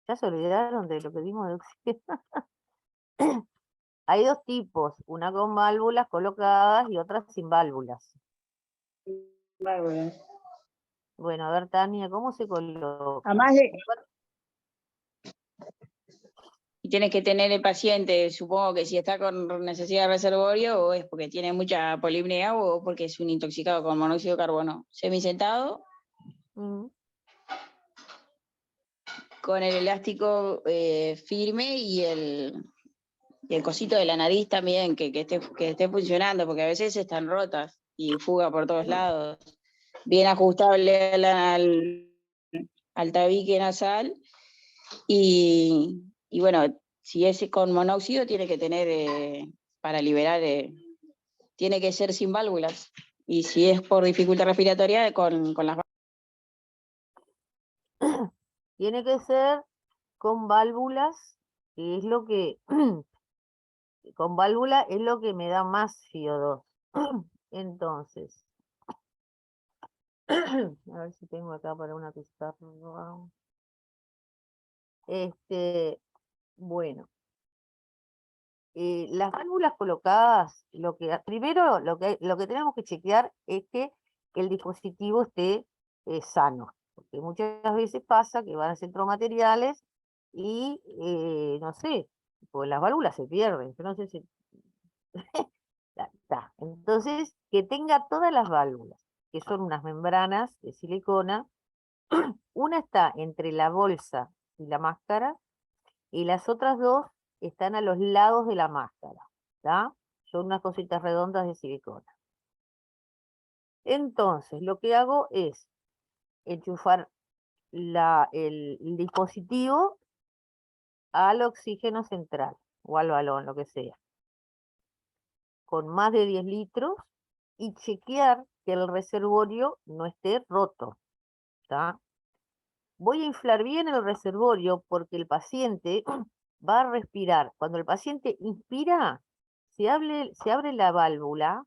Ya se olvidaron de lo que dimos de oxígeno. Hay 2 tipos, una con válvulas colocadas y otra sin válvulas. Bárbaro. Bueno, a ver, Tania, ¿cómo se coloca? Además y tienes que tener el paciente, supongo que si está con necesidad de reservorio, o es porque tiene mucha polipnea o porque es un intoxicado con monóxido de carbono. Semisentado, con el elástico firme y el cosito de la nariz también, que esté funcionando, porque a veces están rotas y fuga por todos lados. Bien ajustable al tabique nasal. Y bueno, si es con monóxido, tiene que tener, para liberar, tiene que ser sin válvulas. Y si es por dificultad respiratoria, con las válvulas. Tiene que ser con válvulas, que es lo que, con válvula es lo que me da más FiO2. Entonces, a ver si tengo acá para una pizarra. Bueno, las válvulas colocadas, primero lo que tenemos que chequear es que el dispositivo esté sano, porque muchas veces pasa que van a centros materiales y no sé, pues las válvulas se pierden, yo no sé si... Entonces, que tenga todas las válvulas, que son unas membranas de silicona. Una está entre la bolsa y la máscara, y las otras dos están a los lados de la máscara, ¿tá? Son unas cositas redondas de silicona. Entonces, lo que hago es enchufar el dispositivo al oxígeno central, o al balón, lo que sea, con más de 10 litros, y chequear que el reservorio no esté roto, ¿tá? Voy a inflar bien el reservorio porque el paciente va a respirar. Cuando el paciente inspira, se abre la válvula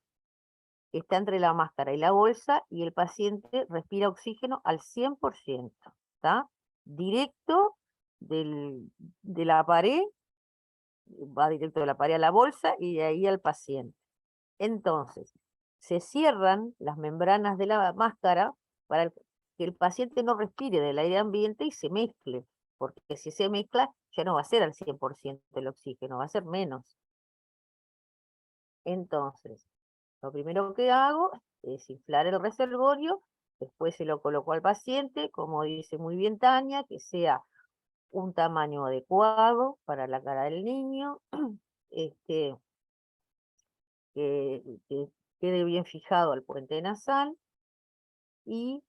que está entre la máscara y la bolsa, y el paciente respira oxígeno al 100%, ¿tá? Directo de la pared, va directo de la pared a la bolsa y de ahí al paciente. Entonces, se cierran las membranas de la máscara para que el paciente no respire del aire ambiente y se mezcle, porque si se mezcla ya no va a ser al 100% el oxígeno, va a ser menos. Entonces, lo primero que hago es inflar el reservorio, después se lo coloco al paciente, como dice muy bien Tania, que sea un tamaño adecuado para la cara del niño, que quede bien fijado al puente nasal, y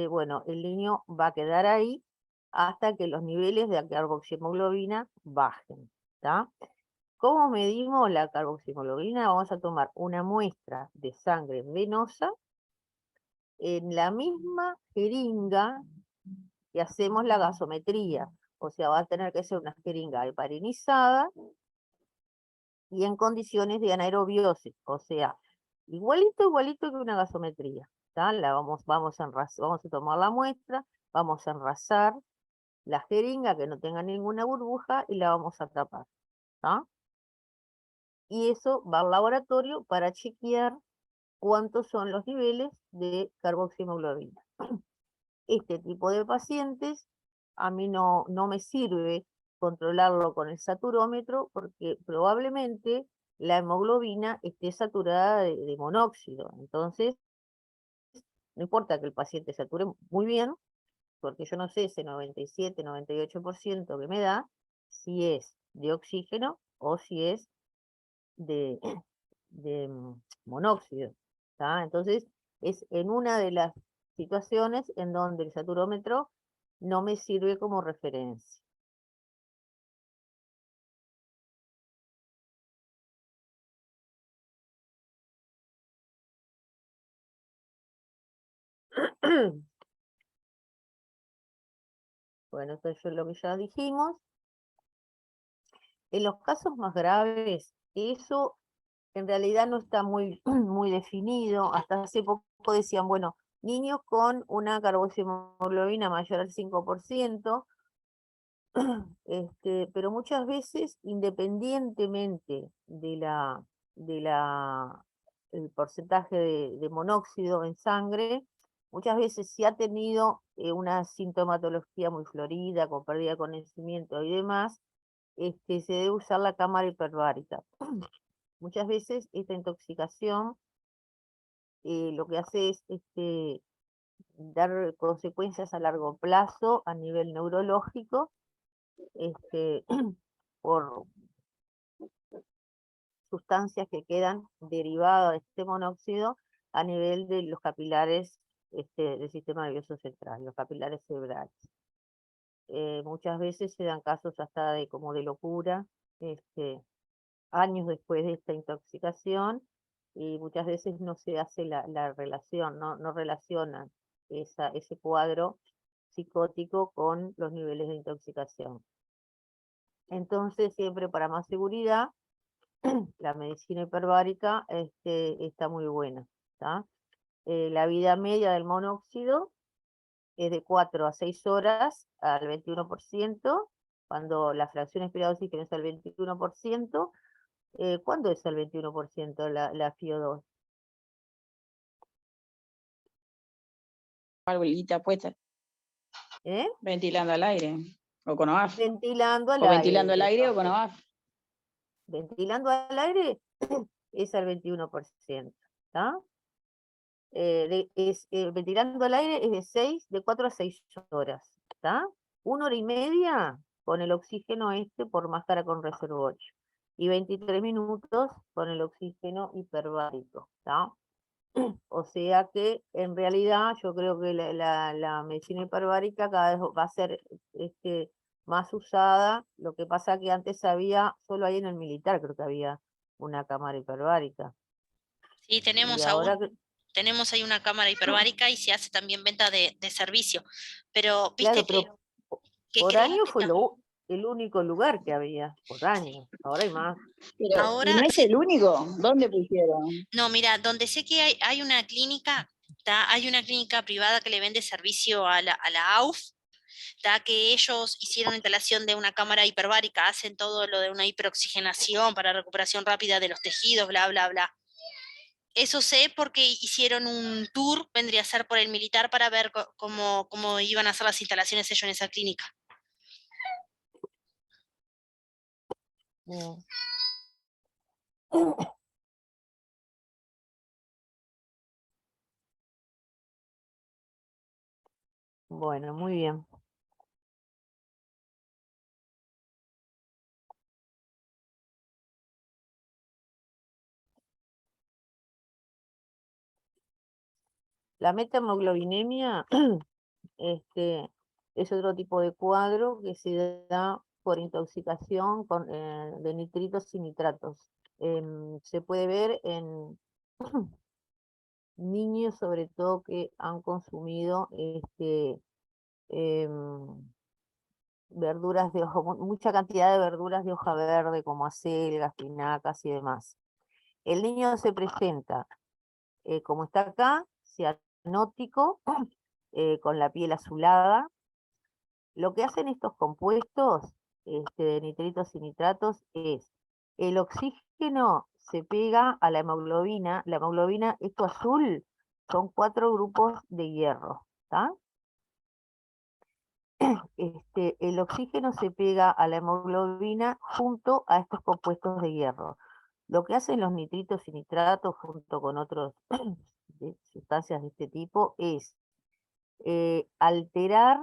bueno, el niño va a quedar ahí hasta que los niveles de carboxiemoglobina bajen, ¿tá? ¿Cómo medimos la carboxiemoglobina? Vamos a tomar una muestra de sangre venosa en la misma jeringa que hacemos la gasometría. O sea, va a tener que ser una jeringa heparinizada y en condiciones de anaerobiosis, o sea, igualito que una gasometría, ¿tá? Vamos a tomar la muestra, vamos a enrasar la jeringa que no tenga ninguna burbuja y la vamos a tapar, ¿tá? Y eso va al laboratorio para chequear cuántos son los niveles de carboxiemoglobina. Este tipo de pacientes, a mí no me sirve controlarlo con el saturómetro porque probablemente la hemoglobina esté saturada de monóxido. Entonces, no importa que el paciente sature muy bien, porque yo no sé ese 97, 98% que me da, si es de oxígeno o si es de, de monóxido, ¿tá? Entonces, es en una de las situaciones en donde el saturómetro no me sirve como referencia. Bueno, esto es lo que ya dijimos. En los casos más graves, eso en realidad no está muy, muy definido. Hasta hace poco decían, bueno, niños con una carboxiemoglobina mayor al 5%, pero muchas veces, independientemente el porcentaje de monóxido en sangre, muchas veces si ha tenido una sintomatología muy florida, con pérdida de conocimiento y demás, se debe usar la cámara hiperbárica. Muchas veces esta intoxicación lo que hace es dar consecuencias a largo plazo a nivel neurológico, por sustancias que quedan derivadas de este monóxido a nivel de los capilares del sistema nervioso central, los capilares cerebrales. Muchas veces se dan casos hasta como de locura, años después de esta intoxicación, y muchas veces no se hace la relación, no relacionan ese cuadro psicótico con los niveles de intoxicación. Entonces, siempre para más seguridad, la medicina hiperbárica está muy buena, ¿tá? La vida media del monóxido es de 4 a 6 horas al 21%, cuando la fracción expirada de oxígeno es al 21%. ¿Cuándo es el 21% la FiO2? Valvulita puesta, ¿Eh? ventilando al aire. O con OAF. Ventilando al O ventilando el aire. aire o con OAF. Ventilando al aire es al 21%. ¿Tá? Ventilando al aire es de 4 a 6 horas. ¿Tá? 1 hora y media con el oxígeno por máscara con reservorio. Y 23 minutos con el oxígeno hiperbárico. ¿Tá? O sea que en realidad yo creo que la medicina hiperbárica cada vez va a ser más usada. Lo que pasa que antes había, solo ahí en el militar creo que había una cámara hiperbárica. Sí, Y tenemos ahora aún, tenemos ahí una cámara hiperbárica y se hace también venta de servicio. Pero claro, viste pero que por creo año que fue el único lugar que había, por año. Ahora hay más. Pero, ahora ¿y no es el único? ¿Dónde pusieron? no, mira, donde sé que hay una clínica, hay una clínica privada que le vende servicio a la AUF, que ellos hicieron instalación de una cámara hiperbárica, hacen todo lo de una hiperoxigenación para recuperación rápida de los tejidos, bla, bla, bla. Eso sé porque hicieron un tour, vendría a ser por el militar, para ver cómo iban a hacer las instalaciones ellos en esa clínica. Mm. Bueno, muy bien. La metamoglobinemia es otro tipo de cuadro que se da por intoxicación de nitritos y nitratos. Se puede ver en niños, sobre todo, que han consumido em, verduras de hoja, mucha cantidad de verduras de hoja verde, como acelgas, espinacas y demás. El niño se presenta, como está acá, cianótico, con la piel azulada. Lo que hacen estos compuestos de nitritos y nitratos es, el oxígeno se pega a la hemoglobina. La hemoglobina, esto azul, son 4 grupos de hierro. ¿Tá? El oxígeno se pega a la hemoglobina junto a estos compuestos de hierro. Lo que hacen los nitritos y nitratos junto con otras sustancias de este tipo es alterar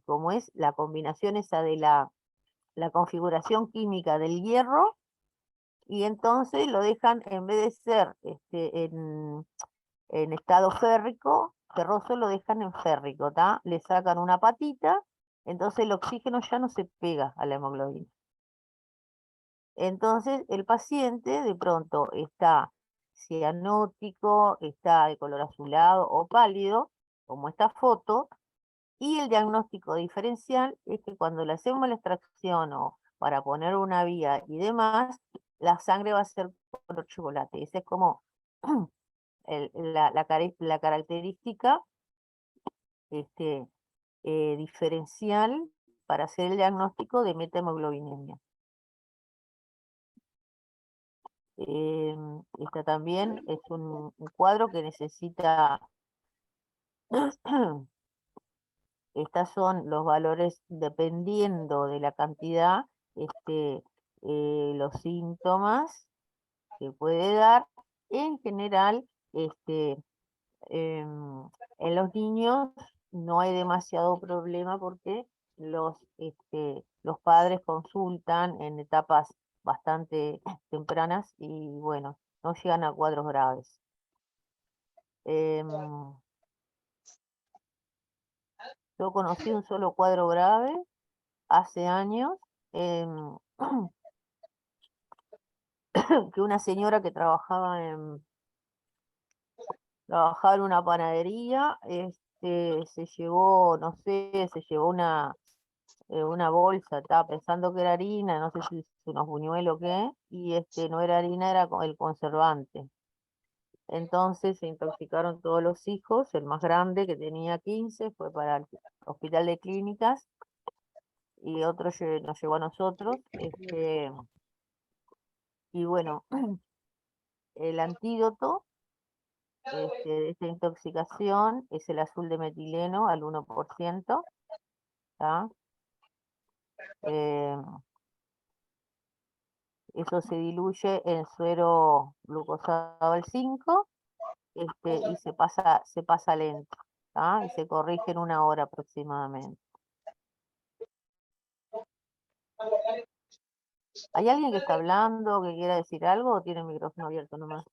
¿cómo es? La combinación esa de la configuración química del hierro, y entonces lo dejan, en vez de ser en estado ferroso, lo dejan en férrico, ¿tá? Le sacan una patita, entonces el oxígeno ya no se pega a la hemoglobina. Entonces el paciente de pronto está cianótico, está de color azulado o pálido, como esta foto, y el diagnóstico diferencial es que cuando le hacemos la extracción o para poner una vía y demás, la sangre va a ser color chocolate. Esa es como la característica diferencial para hacer el diagnóstico de metamoglobinemia. Esta también es un cuadro que necesita, estos son los valores dependiendo de la cantidad, los síntomas que puede dar. En general, en los niños no hay demasiado problema porque los padres consultan en etapas bastante tempranas y bueno, no llegan a cuadros graves. Yo conocí un solo cuadro grave hace años, que una señora que trabajaba en una panadería, se llevó, no sé, se llevó una bolsa, estaba pensando que era harina, no sé si es unos buñuelos o qué, y no era harina, era el conservante. Entonces se intoxicaron todos los hijos, el más grande, que tenía 15, fue para el hospital de clínicas, y otro nos llevó a nosotros, y bueno, el antídoto de esta intoxicación es el azul de metileno al 1%, ¿tá? Eso se diluye en suero glucosado al 5 y se pasa lento, ¿tá? Y se corrige en 1 hora aproximadamente. ¿Hay alguien que está hablando, que quiera decir algo, o tiene el micrófono abierto nomás?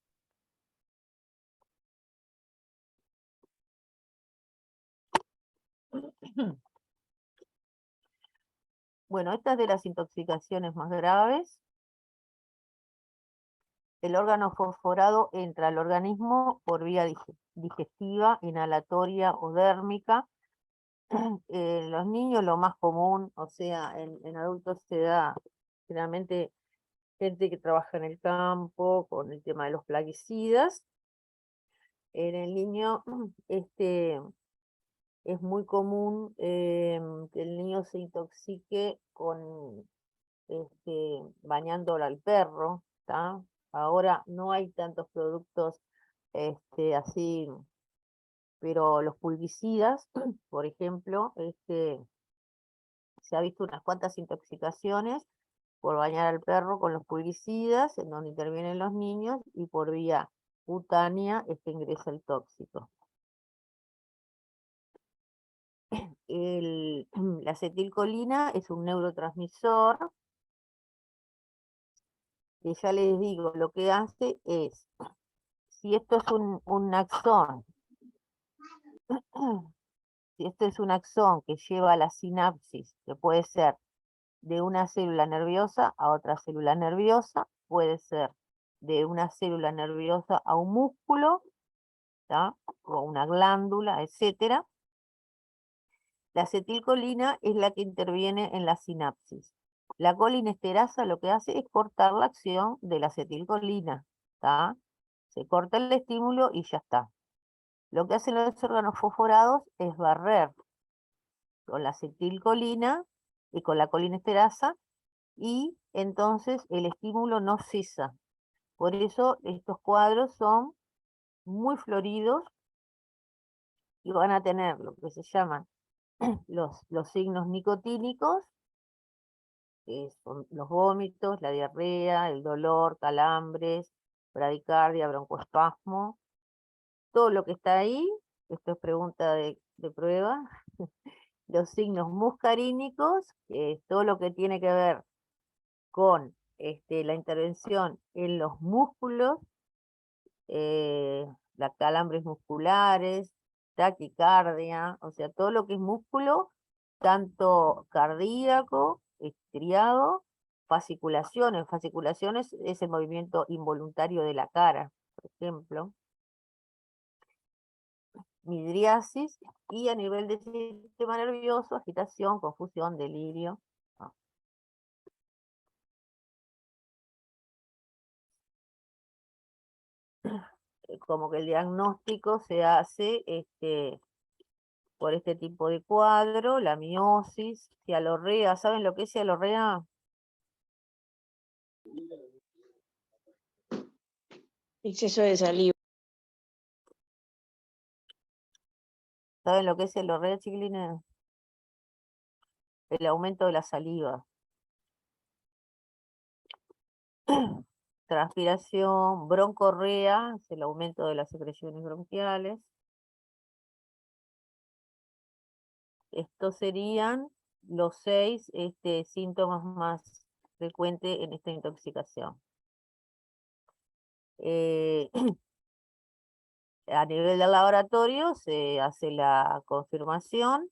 Bueno, esta es de las intoxicaciones más graves. El órgano fosforado entra al organismo por vía digestiva, inhalatoria o dérmica. En los niños lo más común, o sea, en adultos se da generalmente gente que trabaja en el campo con el tema de los plaguicidas. En el niño es muy común que el niño se intoxique con bañándolo al perro, ¿tá? Ahora no hay tantos productos así, pero los pulvicidas, por ejemplo, se ha visto unas cuantas intoxicaciones por bañar al perro con los pulvicidas, en donde intervienen los niños, y por vía cutánea ingresa el tóxico. La acetilcolina es un neurotransmisor que ya les digo, lo que hace es, si esto es un axón, si esto es un axón que lleva a la sinapsis, que puede ser de una célula nerviosa a otra célula nerviosa, puede ser de una célula nerviosa a un músculo, ¿tá? O una glándula, etcétera. La acetilcolina es la que interviene en la sinapsis. La colinesterasa lo que hace es cortar la acción de la acetilcolina, ¿tá? Se corta el estímulo y ya está. Lo que hacen los órganos fosforados es barrer con la acetilcolina y con la colinesterasa, y entonces el estímulo no cesa. Por eso estos cuadros son muy floridos y van a tener lo que se llaman los signos nicotínicos, que son los vómitos, la diarrea, el dolor, calambres, bradicardia, broncoespasmo, todo lo que está ahí. Esto es pregunta de prueba. Los signos muscarínicos, que es todo lo que tiene que ver con la intervención en los músculos, las calambres musculares, taquicardia, o sea, todo lo que es músculo, tanto cardíaco, estriado, fasciculaciones. Fasciculaciones es el movimiento involuntario de la cara, por ejemplo. Midriasis, y a nivel del sistema nervioso, agitación, confusión, delirio. Como que el diagnóstico se hace por este tipo de cuadro, la miosis, cialorrea. ¿Saben lo que es cialorrea? Exceso de saliva. ¿Saben lo que es cialorrea, chiquilines? El aumento de la saliva. Transpiración, broncorrea, es el aumento de las secreciones bronquiales. Estos serían los 6 síntomas más frecuentes en esta intoxicación. A nivel del laboratorio se hace la confirmación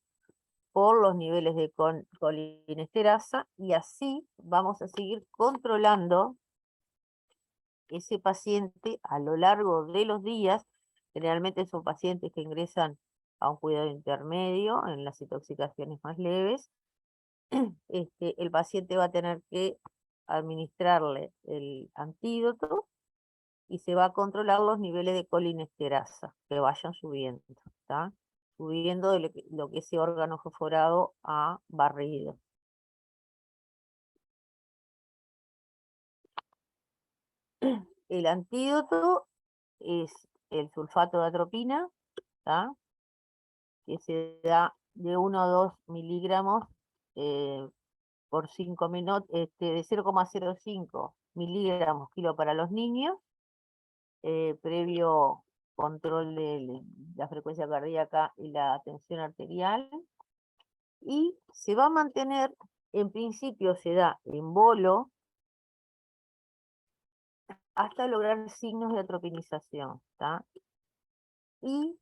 por los niveles de colinesterasa, y así vamos a seguir controlando ese paciente a lo largo de los días. Generalmente son pacientes que ingresan a un cuidado intermedio en las intoxicaciones más leves. El paciente va a tener que administrarle el antídoto y se va a controlar los niveles de colinesterasa que vayan subiendo, ¿tá? Subiendo de lo que ese órgano fosforado ha barrido. El antídoto es el sulfato de atropina, ¿tá? Que se da de 1 o 2 miligramos por 5 minutos, de 0,05 miligramos kilo para los niños, previo control de la frecuencia cardíaca y la tensión arterial, y se va a mantener, en principio se da en bolo, hasta lograr signos de atropinización, ¿tá? Y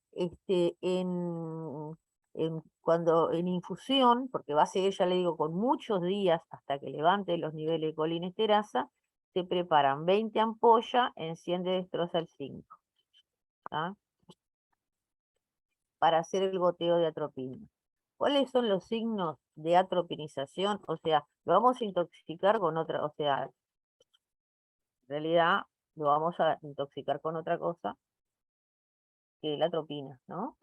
cuando en infusión, porque va a seguir, ya le digo, con muchos días hasta que levante los niveles de colinesterasa, se preparan 20 ampollas en 100 de destrozal 5, ¿tá? Para hacer el goteo de atropina. ¿Cuáles son los signos de atropinización? O sea, lo vamos a intoxicar con otra, o sea, en realidad lo vamos a intoxicar con otra cosa que la atropina, ¿no?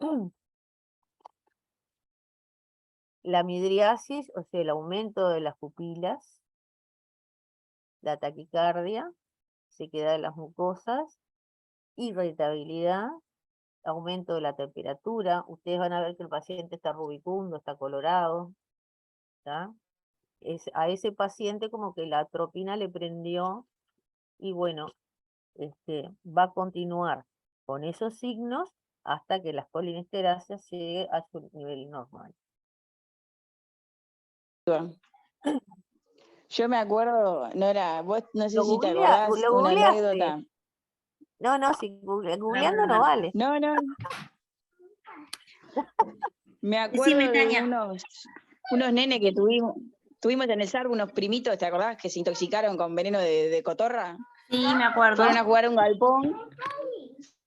La midriasis, o sea, el aumento de las pupilas, la taquicardia, sequedad de las mucosas, irritabilidad, aumento de la temperatura. Ustedes van a ver que el paciente está rubicundo, está colorado, ¿tá? A ese paciente como que la atropina le prendió y bueno, va a continuar con esos signos hasta que las colinesterasas llegue a su nivel normal. Yo me acuerdo, Nora, vos no sé Lo si te googlea- acordás lo una googleaste. anécdota. No, si googleando no vale. No, me Decime, acuerdo de Tania. unos nenes que tuvimos en el SAR, unos primitos, ¿te acordás? Que se intoxicaron con veneno de cotorra. Sí, me acuerdo. Fueron a jugar a un galpón.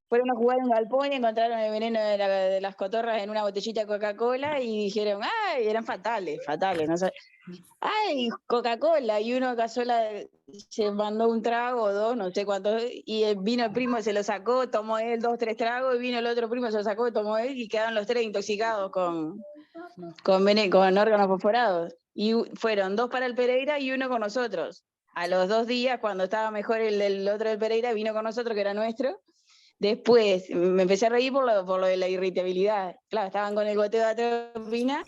Y encontraron el veneno de las cotorras en una botellita de Coca-Cola y dijeron, ¡ay! Eran fatales, no sé. ¡Ay! Coca-Cola. Y uno se mandó un trago, dos, no sé cuántos, y vino el primo, se lo sacó, tomó él 2, 3 tragos, y vino el otro primo, se lo sacó, tomó él, y quedaron los tres intoxicados con órganos fosforados. Y fueron 2 para el Pereira y 1 con nosotros. A los 2 días, cuando estaba mejor el otro del Pereira, vino con nosotros, que era nuestro. Después me empecé a reír por lo de la irritabilidad. Claro, estaban con el goteo de atropina,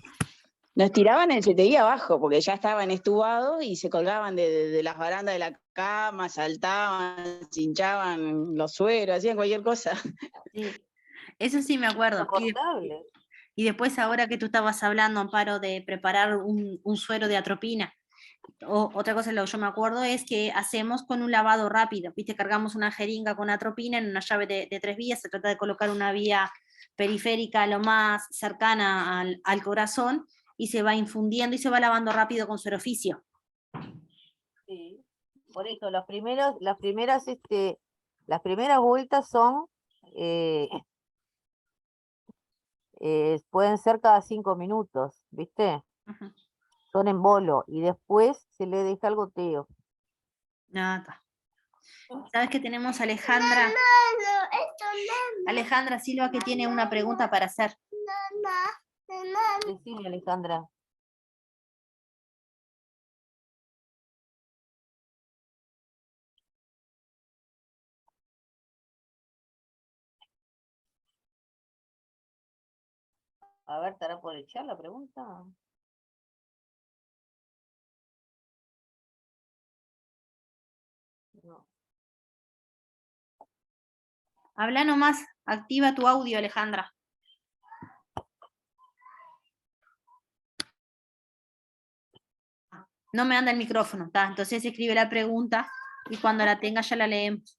nos tiraban el CTI abajo, porque ya estaban estubados y se colgaban de las barandas de la cama, saltaban, se hinchaban los sueros, hacían cualquier cosa. Sí, eso sí me acuerdo. Insoportable. Y después, ahora que tú estabas hablando, Amparo, de preparar un suero de atropina, otra cosa que yo me acuerdo es que hacemos con un lavado rápido, ¿viste? Cargamos una jeringa con atropina en una llave de 3 vías, se trata de colocar una vía periférica lo más cercana al corazón y se va infundiendo y se va lavando rápido con sueroficio. Sí. Por eso, las primeras vueltas son, pueden ser cada 5 minutos, ¿viste? Ujú. Son en bolo y después se le deja el goteo. Nada. ¿Sabes que tenemos a Alejandra? Alejandra Silva, que tiene una pregunta para hacer. Decime, Alejandra. A ver, ¿estará por echar la pregunta? No. Habla nomás, activa tu audio, Alejandra. No me anda el micrófono, ¿está? Entonces escribe la pregunta y cuando la tenga ya la leemos.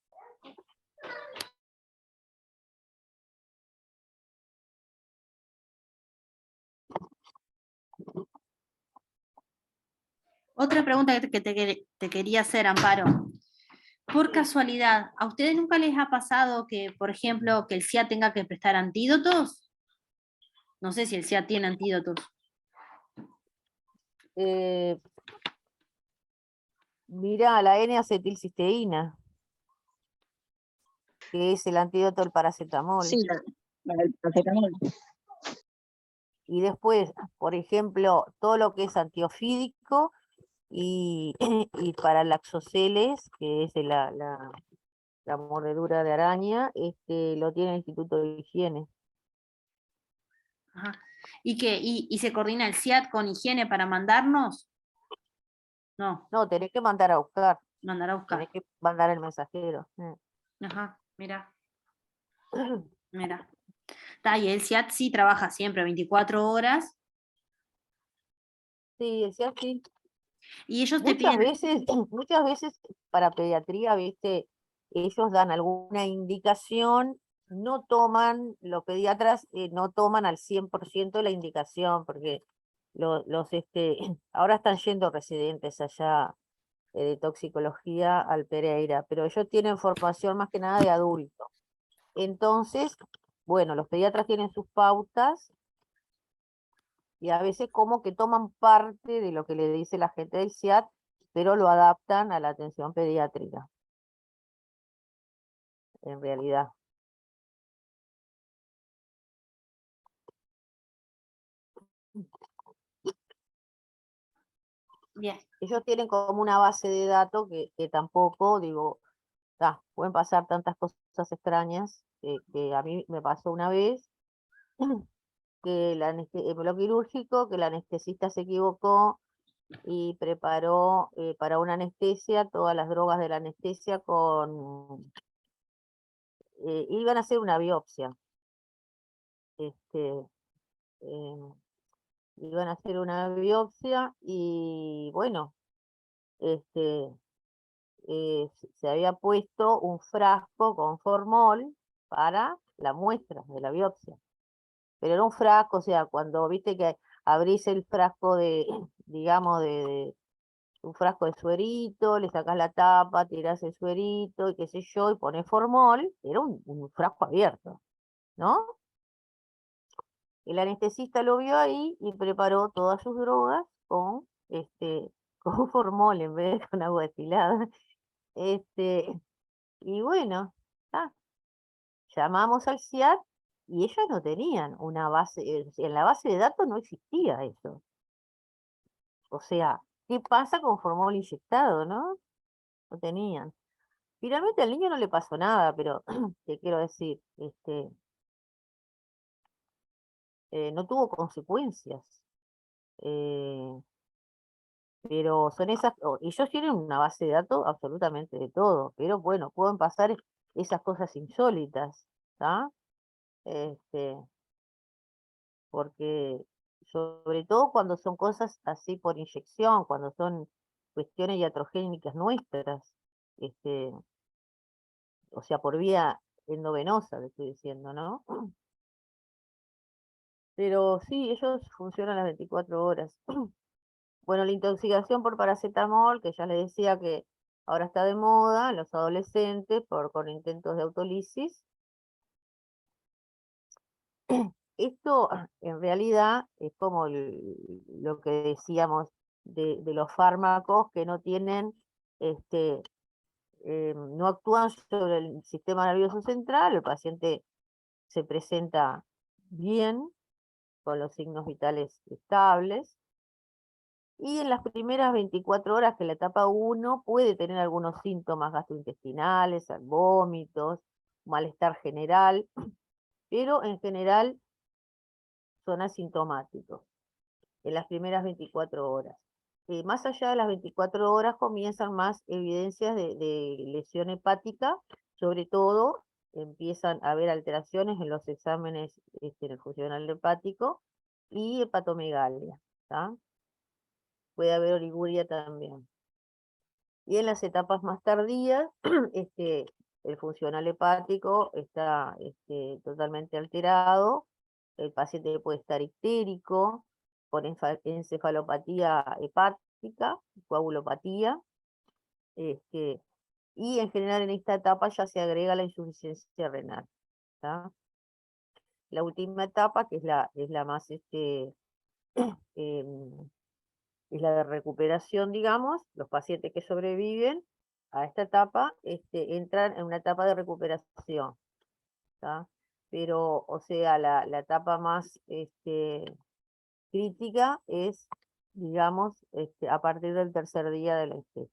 Otra pregunta que te quería hacer, Amparo. Por casualidad, ¿a ustedes nunca les ha pasado que, por ejemplo, que el CIA tenga que prestar antídotos? No sé si el CIA tiene antídotos. Mirá, la N-acetilcisteína, que es el antídoto del paracetamol. Sí, la del paracetamol. Y después, por ejemplo, todo lo que es antiofídico y, y para laxoceles, que es la mordedura de araña, lo tiene el Instituto de Higiene. Ajá. ¿Y qué? ¿Y se coordina el SIAT con higiene para mandarnos? No, No, tenés que mandar a buscar, mandar a buscar. tenés que mandar el mensajero. Ajá, mira, mira. Y el SIAT sí trabaja siempre 24 horas Sí, decía sí. y ellos te Muchas piden, veces, muchas veces para pediatría, viste, ellos dan alguna indicación, no toman, los pediatras no toman al 100% la indicación, porque ahora están yendo residentes allá de toxicología al Pereira, pero ellos tienen formación más que nada de adultos. Entonces, bueno, los pediatras tienen sus pautas y a veces como que toman parte de lo que le dice la gente del SIAT, pero lo adaptan a la atención pediátrica, en realidad. bien, Ellos tienen como una base de datos que tampoco, digo, pueden pasar tantas cosas extrañas, que a mí me pasó una vez, que en lo quirúrgico, que el anestesista se equivocó y preparó para una anestesia todas las drogas de la anestesia iban a hacer una biopsia. Este, em, Iban a hacer una biopsia y bueno, este, se había puesto un frasco con formol para la muestra de la biopsia. Pero era un frasco, o sea, cuando viste que abrís el frasco digamos, de un frasco de suerito, le sacás la tapa, tirás el suerito y qué sé yo, y pones formol, era un frasco abierto, ¿no? El anestesista lo vio ahí y preparó todas sus drogas con formol en vez de con agua destilada. Y bueno, ah, llamamos al SIAT y ellos no tenían una base, en la base de datos no existía eso. O sea, ¿qué pasa con formol inyectado, no? No tenían. Finalmente al niño no le pasó nada, pero te quiero decir, no tuvo consecuencias. eh, pero son ellos tienen una base de datos absolutamente de todo, pero bueno, pueden pasar esas cosas insólitas, ¿tá? Este, Porque sobre todo cuando son cosas así por inyección, cuando son cuestiones iatrogénicas nuestras, este, o sea, por vía endovenosa, le estoy diciendo, ¿no? Pero sí, ellos funcionan las 24 horas. Bueno, la intoxicación por paracetamol, que ya les decía que ahora está de moda en los adolescentes con intentos de autolisis. Esto en realidad es como lo que decíamos de los fármacos que no tienen, no actúan sobre el sistema nervioso central, el paciente se presenta bien, con los signos vitales estables, y en las primeras 24 horas, que la etapa 1 puede tener algunos síntomas gastrointestinales, vómitos, malestar general, pero en general son asintomáticos en las primeras 24 horas. Más allá de las 24 horas comienzan más evidencias de lesión hepática, sobre todo empiezan a haber alteraciones en los exámenes en el funcional hepático y hepatomegalia, ¿tá? Puede haber oliguria también. Y en las etapas más tardías, el funcional hepático está totalmente alterado, el paciente puede estar ictérico, con encefalopatía hepática, coagulopatía, y en general en esta etapa ya se agrega la insuficiencia renal, ¿tá? La última etapa, que es la más em, es la de recuperación, digamos, los pacientes que sobreviven a esta etapa entran en una etapa de recuperación, ¿tá? Pero, o sea, la etapa más crítica es, digamos, a partir del tercer día de la infección.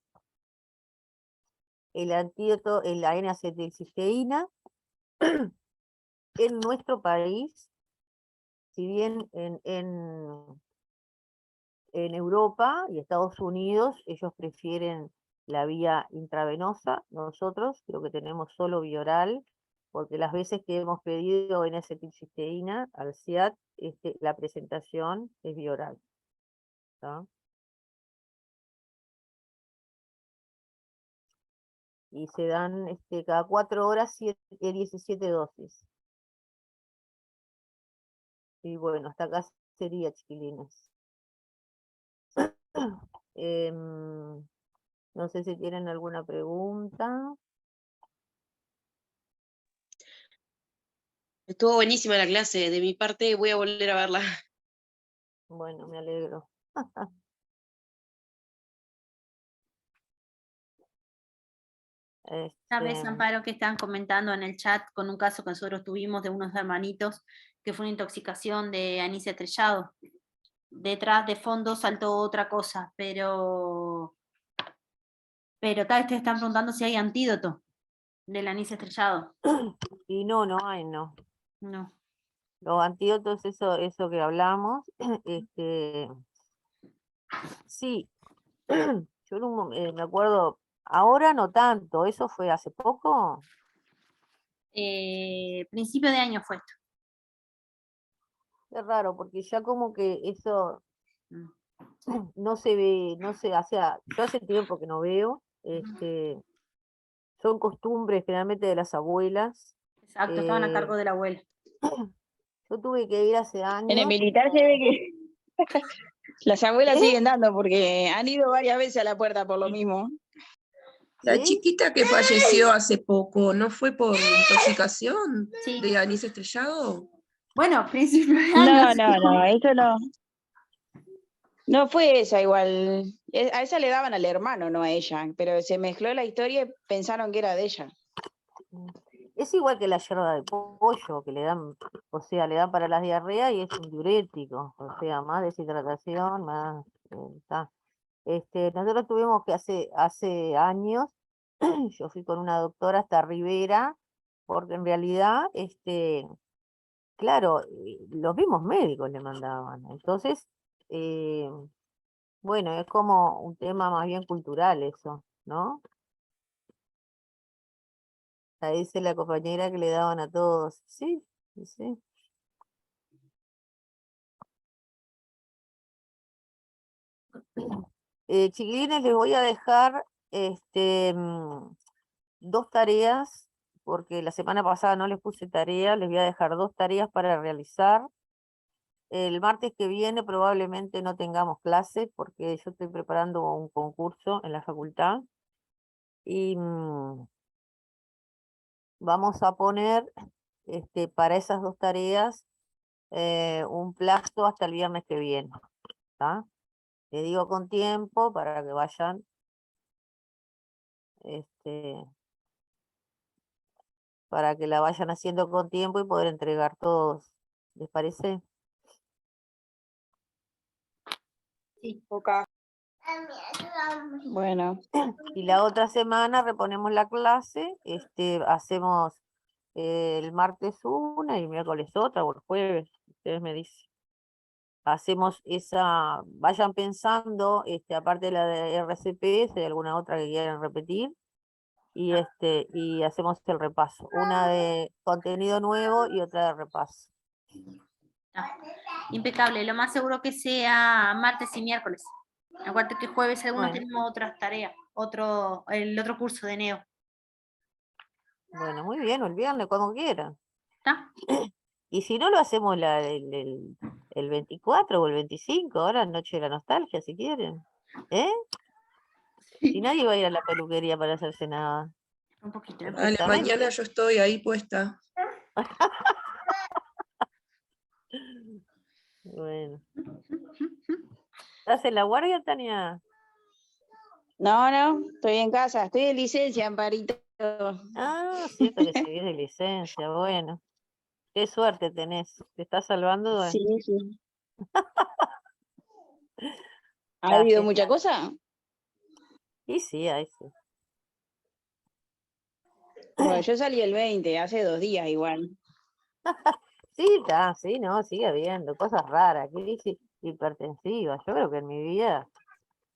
El antídoto es la N-acetilcisteína. En nuestro país si bien en Europa y Estados Unidos ellos prefieren la vía intravenosa, nosotros creo que tenemos solo vía oral, porque las veces que hemos pedido N-acetilcisteína al CIAT, la presentación es vía oral. ¿Tá? Y se dan cada 4 horas 17 dosis. Y bueno, hasta acá sería, chiquilines. No sé si tienen alguna pregunta. Estuvo buenísima la clase, de mi parte voy a volver a verla. Bueno, me alegro. ¿Sabes, Este, Amparo, que están comentando en el chat con un caso que nosotros tuvimos de unos hermanitos que fue una intoxicación de anís estrellado? Detrás de fondo saltó otra cosa, pero tal, te están preguntando si hay antídoto del anís estrellado. y no hay, no. No. Los antídotos, eso que hablamos, sí, yo me acuerdo, ahora no tanto, ¿eso fue hace poco? Principio de año fue esto. Es raro, porque ya como que eso Mm. no se ve, yo hace tiempo que no veo, son costumbres generalmente de las abuelas. Exacto, estaban a cargo eh, de la abuela. yo tuve que ir hace En el años. militar se ve que las abuelas ¿Eh? siguen dando porque han ido varias veces a la puerta por lo mismo. La ¿Sí? chiquita que falleció hace poco, ¿no fue por intoxicación Sí. de anís estrellado? Bueno, principio de año. No, eso no. No fue esa igual. A esa le daban al hermano, no a ella. Pero se mezcló la historia y pensaron que era de ella. Es igual que la yerba de pollo, que le dan, o sea, le dan para las diarreas y es un diurético, o sea, más deshidratación, más, está. Nosotros tuvimos que hace años, yo fui con una doctora hasta Rivera, porque en realidad, claro, los mismos médicos le mandaban. Entonces, bueno, es como un tema más bien cultural eso, ¿no? Ahí dice la compañera que le daban a todos. Sí, sí. Chiquilines, les voy a dejar 2 tareas, porque la semana pasada no les puse tarea, les voy a dejar 2 tareas para realizar. El martes que viene probablemente no tengamos clase, porque yo estoy preparando un concurso en la facultad. Y vamos a poner para esas 2 tareas un plazo hasta el viernes que viene. ¿Tá? Les digo con tiempo para que vayan para que la vayan haciendo con tiempo y poder entregar todos. ¿Les parece? Sí. Bueno, Y la otra semana reponemos la clase, hacemos el martes una y el miércoles otra, o el jueves, ustedes me dicen. Hacemos esa, vayan pensando, aparte de la de RCP, si hay alguna otra que quieran repetir, y hacemos el repaso. Una de contenido nuevo y otra de repaso. Impecable, lo más seguro que sea martes y miércoles. Acuérdate que jueves algunos Bueno. tenemos otras tareas, el otro curso de Neo. Bueno, muy bien, el viernes, cuando quieran. ¿Está? Y si no, lo hacemos el 24 o el 25, ahora Noche de la Nostalgia, si quieren. ¿Eh? Si nadie va a ir a la peluquería para hacerse nada. Un poquito. A la Perfectamente. mañana yo estoy ahí puesta. Bueno. ¿Estás en la guardia, Tania? no, estoy en casa, estoy de licencia, Amparito. Ah, cierto que se viene licencia, bueno. Qué suerte tenés. Te estás salvando de... Sí, sí. ¿Ha Está habido genial. mucha cosa? Y sí, ahí sí. Bueno, yo salí el 20, hace 2 días igual. Sí, está, sí, no, sigue habiendo cosas raras, crisis hipertensiva. Yo creo que en mi vida,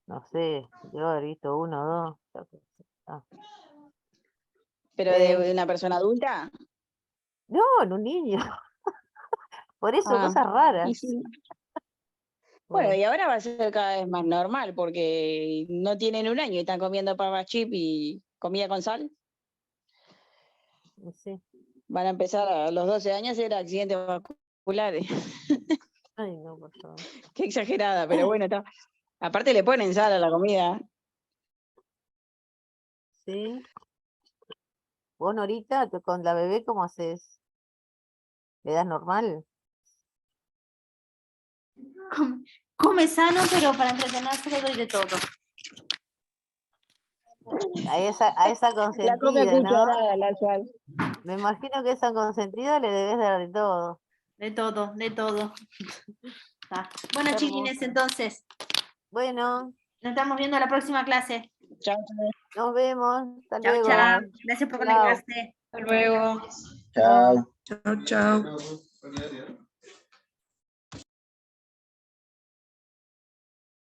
no sé, yo haber visto uno o dos. Yo qué sé, ah. Pero de una persona adulta. No, en un niño. Por eso, Ah, cosas y raras. sí. Bueno, Bueno, y ahora va a ser cada vez más normal porque no tienen un año y están comiendo papas chip y comida con sal. no sé. Van a empezar a los 12 años a hacer accidentes vasculares. Ay, no, por favor. Qué exagerada, pero bueno, está. Aparte le ponen sal a la comida. Sí. Vos, Norita, con la bebé, ¿cómo haces? ¿Le das normal? Come sano, pero para entretenerse le doy de todo. A esa La come consentida, ¿no? cucharada, la sal. Me imagino que esa consentida le debes dar de todo. De todo, de todo. Está. Bueno, Qué chiquines, hermoso. entonces, Bueno, nos estamos viendo en la próxima clase. Chao. nos vemos. Hasta Chao, luego. chao. Gracias por Chao. conectarse. Hasta luego. Chao, chao.